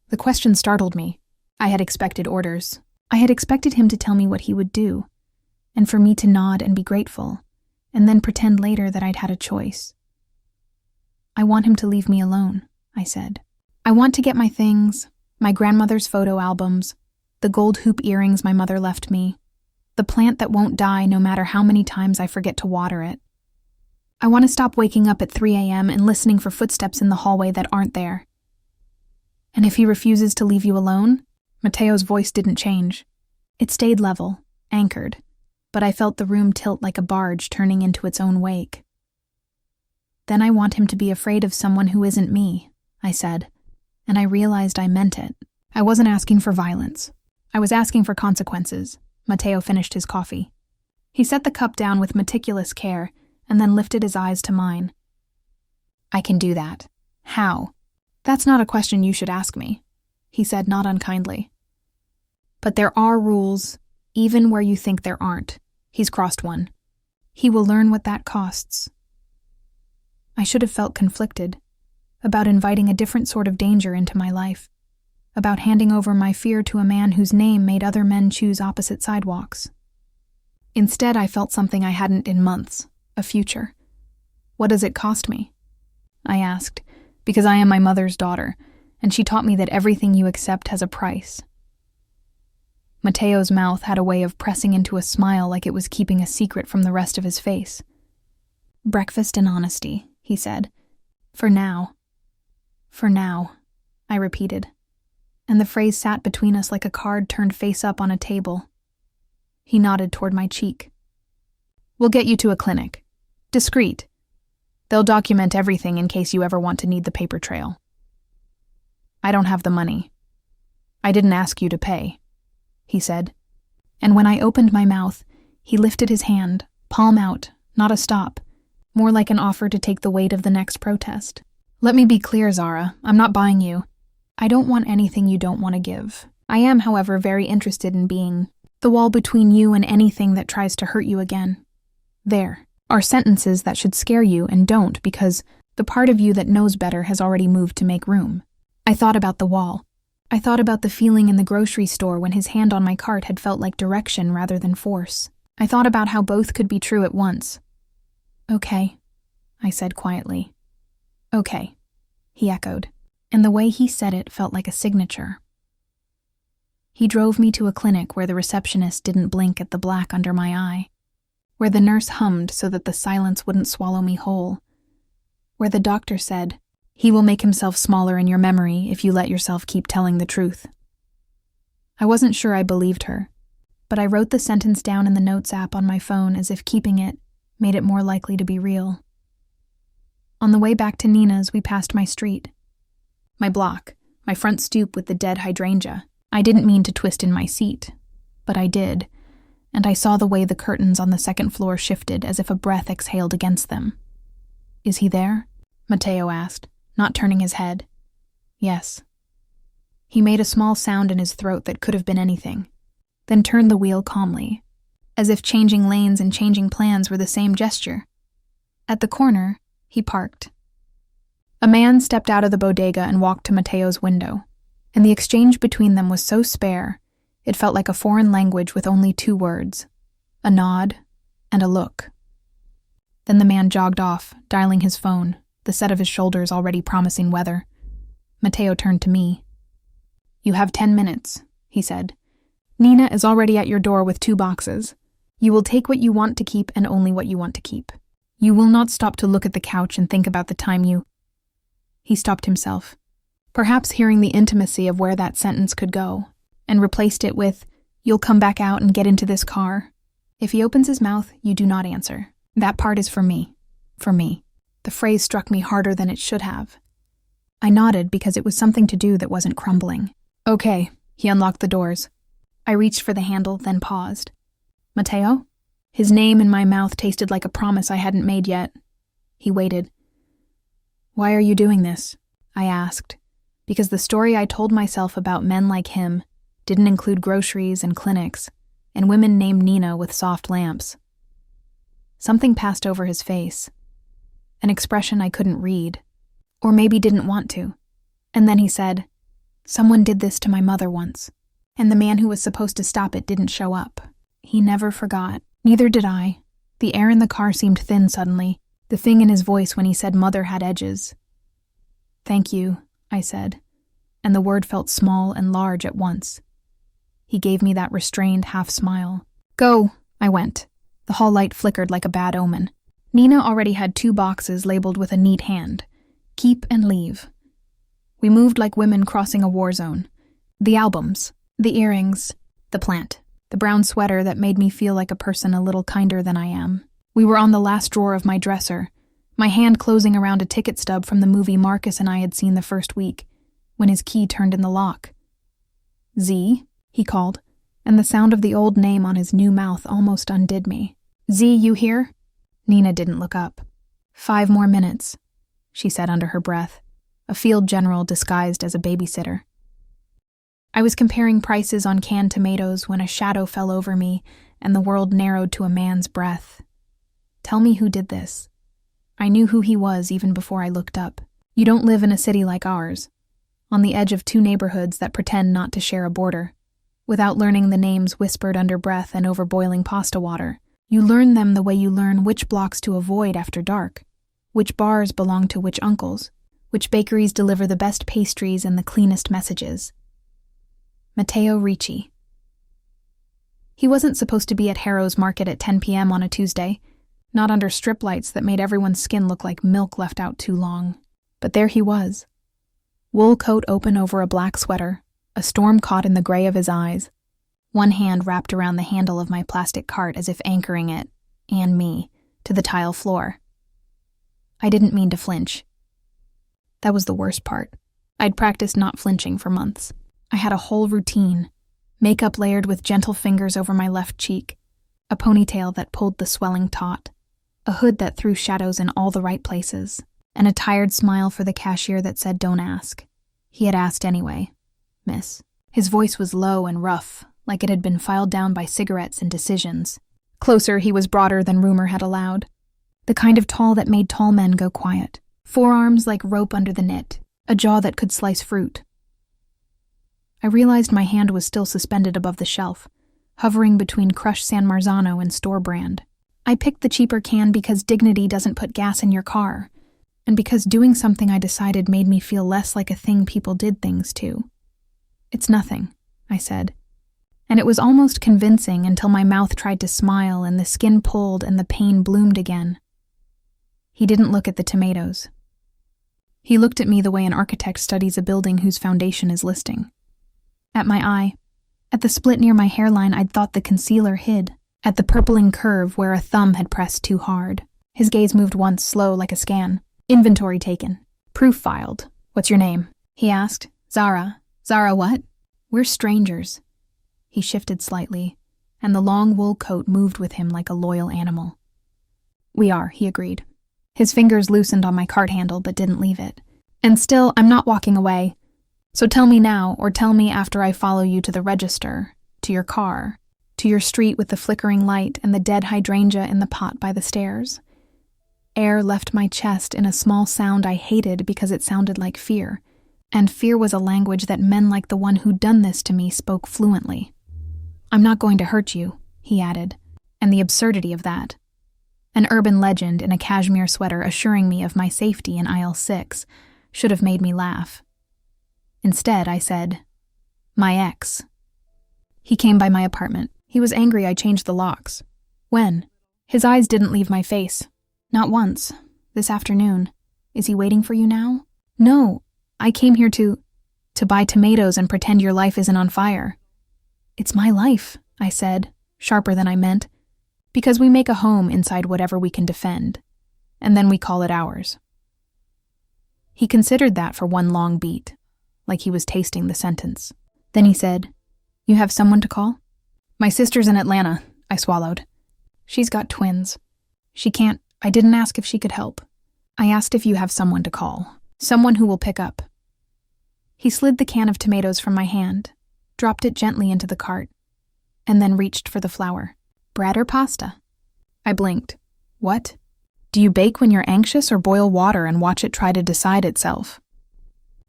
The question startled me. I had expected orders. I had expected him to tell me what he would do, and for me to nod and be grateful, and then pretend later that I'd had a choice. I want him to leave me alone, I said. I want to get my things, my grandmother's photo albums, The gold hoop earrings my mother left me. The plant that won't die no matter how many times I forget to water it. I want to stop waking up at 3 a.m. and listening for footsteps in the hallway that aren't there. And if he refuses to leave you alone? Mateo's voice didn't change. It stayed level, anchored, but I felt the room tilt like a barge turning into its own wake. Then I want him to be afraid of someone who isn't me, I said, and I realized I meant it. I wasn't asking for violence. I was asking for consequences. Mateo finished his coffee. He set the cup down with meticulous care and then lifted his eyes to mine. I can do that. How? That's not a question you should ask me, he said not unkindly. But there are rules, even where you think there aren't. He's crossed one. He will learn what that costs. I should have felt conflicted about inviting a different sort of danger into my life, about handing over my fear to a man whose name made other men choose opposite sidewalks. Instead, I felt something I hadn't in months, a future. What does it cost me? I asked, because I am my mother's daughter, and she taught me that everything you accept has a price. Mateo's mouth had a way of pressing into a smile like it was keeping a secret from the rest of his face. Breakfast and honesty, he said. For now. For now, I repeated, and the phrase sat between us like a card turned face up on a table. He nodded toward my cheek. We'll get you to a clinic. Discreet. They'll document everything in case you ever want to need the paper trail. I don't have the money. I didn't ask you to pay, he said. And when I opened my mouth, he lifted his hand, palm out, not a stop, more like an offer to take the weight of the next protest. Let me be clear, Zara, I'm not buying you. I don't want anything you don't want to give. I am, however, very interested in being the wall between you and anything that tries to hurt you again. There are sentences that should scare you and don't because the part of you that knows better has already moved to make room. I thought about the wall. I thought about the feeling in the grocery store when his hand on my cart had felt like direction rather than force. I thought about how both could be true at once. Okay, I said quietly. Okay, he echoed, and the way he said it felt like a signature. He drove me to a clinic where the receptionist didn't blink at the black under my eye, where the nurse hummed so that the silence wouldn't swallow me whole, where the doctor said, "He will make himself smaller in your memory if you let yourself keep telling the truth." I wasn't sure I believed her, but I wrote the sentence down in the notes app on my phone as if keeping it made it more likely to be real. On the way back to Nina's, we passed my street. My block, my front stoop with the dead hydrangea. I didn't mean to twist in my seat, but I did, and I saw the way the curtains on the second floor shifted as if a breath exhaled against them. Is he there? Mateo asked, not turning his head. Yes. He made a small sound in his throat that could have been anything, then turned the wheel calmly, as if changing lanes and changing plans were the same gesture. At the corner, he parked. A man stepped out of the bodega and walked to Mateo's window, and the exchange between them was so spare, it felt like a foreign language with only 2 words, a nod and a look. Then the man jogged off, dialing his phone, the set of his shoulders already promising weather. Mateo turned to me. You have 10 minutes, he said. Nina is already at your door with 2 boxes. You will take what you want to keep and only what you want to keep. You will not stop to look at the couch and think about the time you... He stopped himself, perhaps hearing the intimacy of where that sentence could go, and replaced it with, you'll come back out and get into this car. If he opens his mouth, you do not answer. That part is for me. For me. The phrase struck me harder than it should have. I nodded because it was something to do that wasn't crumbling. Okay, he unlocked the doors. I reached for the handle, then paused. Mateo? His name in my mouth tasted like a promise I hadn't made yet. He waited. Why are you doing this? I asked, because the story I told myself about men like him didn't include groceries and clinics, and women named Nina with soft lamps. Something passed over his face, an expression I couldn't read, or maybe didn't want to. And then he said, someone did this to my mother once, and the man who was supposed to stop it didn't show up. He never forgot. Neither did I. The air in the car seemed thin suddenly, the thing in his voice when he said mother had edges. Thank you, I said, and the word felt small and large at once. He gave me that restrained half-smile. "Go," I went. The hall light flickered like a bad omen. Nina already had 2 boxes labeled with a neat hand. Keep and leave. We moved like women crossing a war zone. The albums, the earrings, the plant, the brown sweater that made me feel like a person a little kinder than I am. We were on the last drawer of my dresser, my hand closing around a ticket stub from the movie Marcus and I had seen the first week, when his key turned in the lock. "Z," he called, and the sound of the old name on his new mouth almost undid me. "Z, you here?" Nina didn't look up. 5 more minutes, she said under her breath, a field general disguised as a babysitter. I was comparing prices on canned tomatoes when a shadow fell over me and the world narrowed to a man's breath. Tell me who did this. I knew who he was even before I looked up. You don't live in a city like ours, on the edge of 2 neighborhoods that pretend not to share a border, without learning the names whispered under breath and over boiling pasta water. You learn them the way you learn which blocks to avoid after dark, which bars belong to which uncles, which bakeries deliver the best pastries and the cleanest messages. Matteo Ricci. He wasn't supposed to be at Harrow's Market at 10 p.m. on a Tuesday, not under strip lights that made everyone's skin look like milk left out too long. But there he was. Wool coat open over a black sweater, a storm caught in the gray of his eyes, one hand wrapped around the handle of my plastic cart as if anchoring it, and me, to the tile floor. I didn't mean to flinch. That was the worst part. I'd practiced not flinching for months. I had a whole routine, makeup layered with gentle fingers over my left cheek, a ponytail that pulled the swelling taut, a hood that threw shadows in all the right places, and a tired smile for the cashier that said, "Don't ask." He had asked anyway, "Miss." His voice was low and rough, like it had been filed down by cigarettes and decisions. Closer, he was broader than rumor had allowed. The kind of tall that made tall men go quiet. Forearms like rope under the knit, a jaw that could slice fruit. I realized my hand was still suspended above the shelf, hovering between crushed San Marzano and store brand. I picked the cheaper can because dignity doesn't put gas in your car, and because doing something I decided made me feel less like a thing people did things to. "It's nothing," I said. And it was almost convincing until my mouth tried to smile and the skin pulled and the pain bloomed again. He didn't look at the tomatoes. He looked at me the way an architect studies a building whose foundation is listing. At my eye, at the split near my hairline I'd thought the concealer hid, at the purpling curve where a thumb had pressed too hard. His gaze moved once, slow like a scan. "Inventory taken. Proof filed. What's your name?" he asked. "Zara." "Zara what?" "We're strangers." He shifted slightly, and the long wool coat moved with him like a loyal animal. "We are," he agreed. His fingers loosened on my cart handle but didn't leave it. "And still, I'm not walking away. So tell me now, or tell me after I follow you to the register, to your car, to your street with the flickering light and the dead hydrangea in the pot by the stairs." Air left my chest in a small sound I hated because it sounded like fear, and fear was a language that men like the one who'd done this to me spoke fluently. "I'm not going to hurt you," he added, and the absurdity of that. An urban legend in a cashmere sweater assuring me of my safety in aisle 6 should have made me laugh. Instead, I said, "My ex." He came by my apartment. He was angry I changed the locks. "When?" His eyes didn't leave my face. "Not once. This afternoon. Is he waiting for you now?" "No, I came here to buy tomatoes and pretend your life isn't on fire." "It's my life," I said, sharper than I meant, "because we make a home inside whatever we can defend, and then we call it ours." He considered that for one long beat, like he was tasting the sentence. Then he said, "You have someone to call?" "My sister's in Atlanta," I swallowed. "She's got twins. She can't. I didn't ask if she could help. I asked if you have someone to call, someone who will pick up." He slid the can of tomatoes from my hand, dropped it gently into the cart, and then reached for the flour. "Bread or pasta?" I blinked. "What? Do you bake when you're anxious or boil water and watch it try to decide itself?"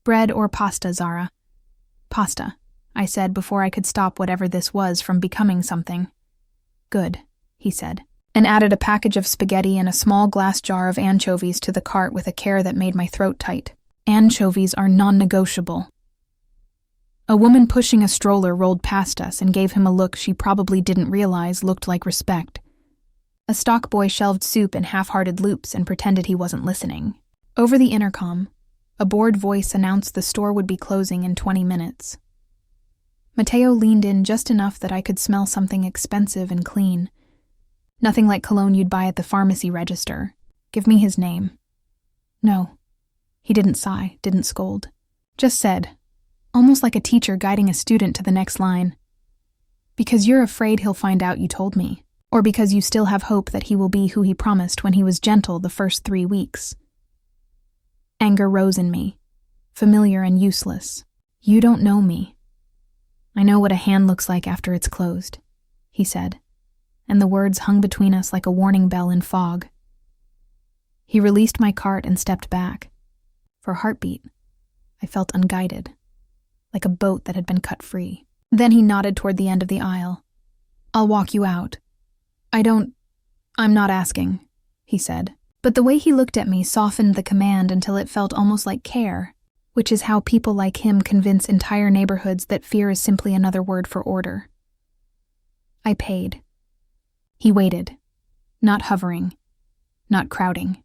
"Bread or pasta, Zara?" "Pasta," I said before I could stop whatever this was from becoming something. "Good," he said, and added a package of spaghetti and a small glass jar of anchovies to the cart with a care that made my throat tight. "Anchovies are non-negotiable." A woman pushing a stroller rolled past us and gave him a look she probably didn't realize looked like respect. A stock boy shelved soup in half-hearted loops and pretended he wasn't listening. Over the intercom, a bored voice announced the store would be closing in 20 minutes. Mateo leaned in just enough that I could smell something expensive and clean. Nothing like cologne you'd buy at the pharmacy register. Give me his name. No. He didn't sigh, didn't scold. Just said, almost like a teacher guiding a student to the next line. Because you're afraid he'll find out you told me, or because you still have hope that he will be who he promised when he was gentle the first 3 weeks. Anger rose in me, familiar and useless. You don't know me. I know what a hand looks like after it's closed, he said, and the words hung between us like a warning bell in fog. He released my cart and stepped back. For a heartbeat, I felt unguided, like a boat that had been cut free. Then he nodded toward the end of the aisle. I'll walk you out. I'm not asking, he said. But the way he looked at me softened the command until it felt almost like care, which is how people like him convince entire neighborhoods that fear is simply another word for order. I paid. He waited, not hovering, not crowding,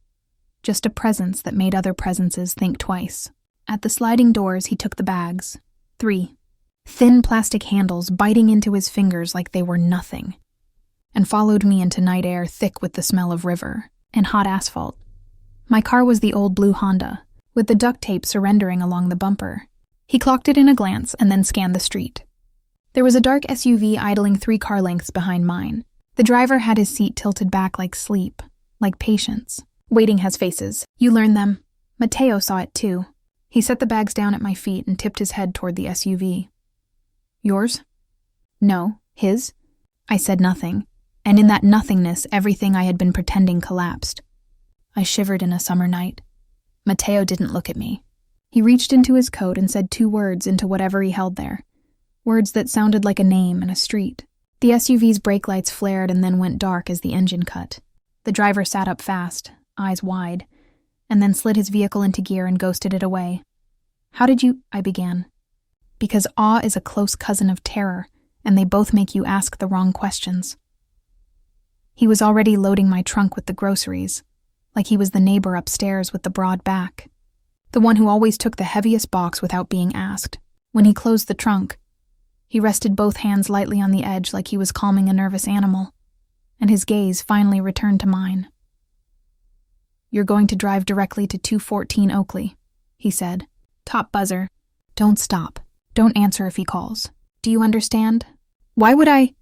just a presence that made other presences think twice. At the sliding doors, he took the bags. 3. Thin plastic handles biting into his fingers like they were nothing, and followed me into night air thick with the smell of river and hot asphalt. My car was the old blue Honda, with the duct tape surrendering along the bumper. He clocked it in a glance and then scanned the street. There was a dark SUV idling 3 car lengths behind mine. The driver had his seat tilted back like sleep, like patience. Waiting has faces. You learn them. Mateo saw it too. He set the bags down at my feet and tipped his head toward the SUV. Yours? No, his. I said nothing, and in that nothingness everything I had been pretending collapsed. I shivered in a summer night. Mateo didn't look at me. He reached into his coat and said 2 words into whatever he held there, words that sounded like a name and a street. The SUV's brake lights flared and then went dark as the engine cut. The driver sat up fast, eyes wide, and then slid his vehicle into gear and ghosted it away. How did you? I began. Because awe is a close cousin of terror, and they both make you ask the wrong questions. He was already loading my trunk with the groceries, like he was the neighbor upstairs with the broad back, the one who always took the heaviest box without being asked. When he closed the trunk, he rested both hands lightly on the edge like he was calming a nervous animal, and his gaze finally returned to mine. You're going to drive directly to 214 Oakley, he said. Top buzzer. Don't stop. Don't answer if he calls. Do you understand? Why would I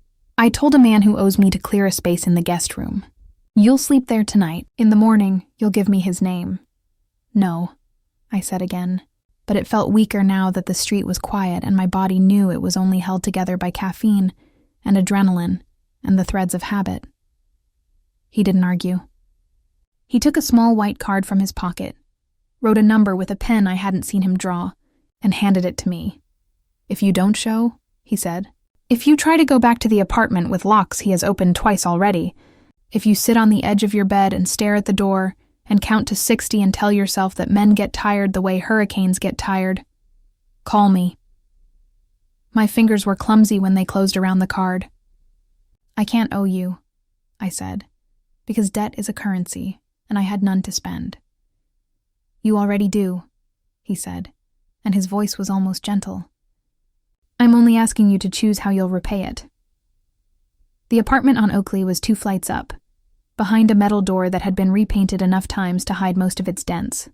told a man who owes me to clear a space in the guest room. You'll sleep there tonight. In the morning, you'll give me his name. No, I said again, but it felt weaker now that the street was quiet and my body knew it was only held together by caffeine and adrenaline and the threads of habit. He didn't argue. He took a small white card from his pocket, wrote a number with a pen I hadn't seen him draw, and handed it to me. If you don't show, he said, if you try to go back to the apartment with locks he has opened twice already, if you sit on the edge of your bed and stare at the door and count to 60 and tell yourself that men get tired the way hurricanes get tired, call me. My fingers were clumsy when they closed around the card. I can't owe you, I said, because debt is a currency, and I had none to spend. You already do, he said, and his voice was almost gentle. I'm only asking you to choose how you'll repay it. The apartment on Oakley was 2 flights up, behind a metal door that had been repainted enough times to hide most of its dents.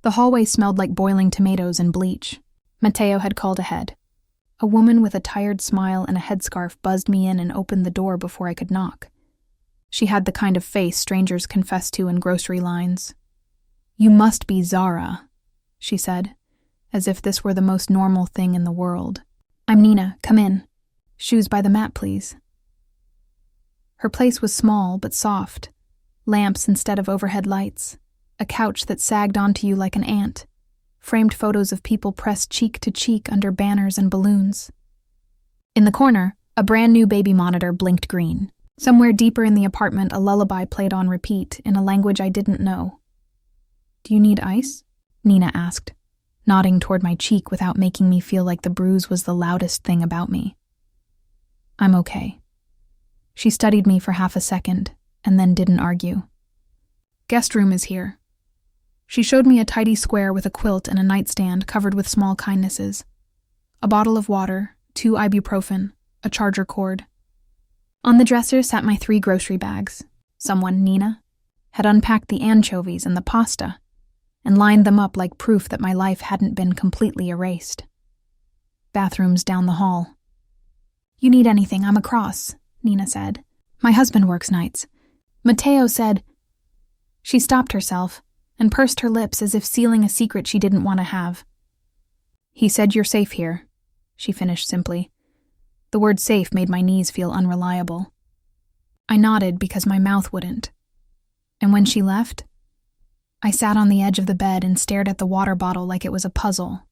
The hallway smelled like boiling tomatoes and bleach. Mateo had called ahead. A woman with a tired smile and a headscarf buzzed me in and opened the door before I could knock. She had the kind of face strangers confess to in grocery lines. You must be Zara, she said, as if this were the most normal thing in the world. I'm Nina, come in. Shoes by the mat, please. Her place was small but soft, lamps instead of overhead lights, a couch that sagged onto you like an ant, framed photos of people pressed cheek to cheek under banners and balloons. In the corner, a brand new baby monitor blinked green. Somewhere deeper in the apartment, a lullaby played on repeat in a language I didn't know. Do you need ice? Nina asked. nodding toward my cheek without making me feel like the bruise was the loudest thing about me. I'm okay. She studied me for half a second and then didn't argue. Guest room is here. She showed me a tidy square with a quilt and a nightstand covered with small kindnesses. A bottle of water, 2 ibuprofen, a charger cord. On the dresser sat my 3 grocery bags. Someone, Nina, had unpacked the anchovies and the pasta and lined them up like proof that my life hadn't been completely erased. Bathrooms down the hall. You need anything, I'm across, Nina said. My husband works nights. Matteo said... She stopped herself and pursed her lips as if sealing a secret she didn't want to have. He said you're safe here, she finished simply. The word safe made my knees feel unreliable. I nodded because my mouth wouldn't. And when she left, I sat on the edge of the bed and stared at the water bottle like it was a puzzle,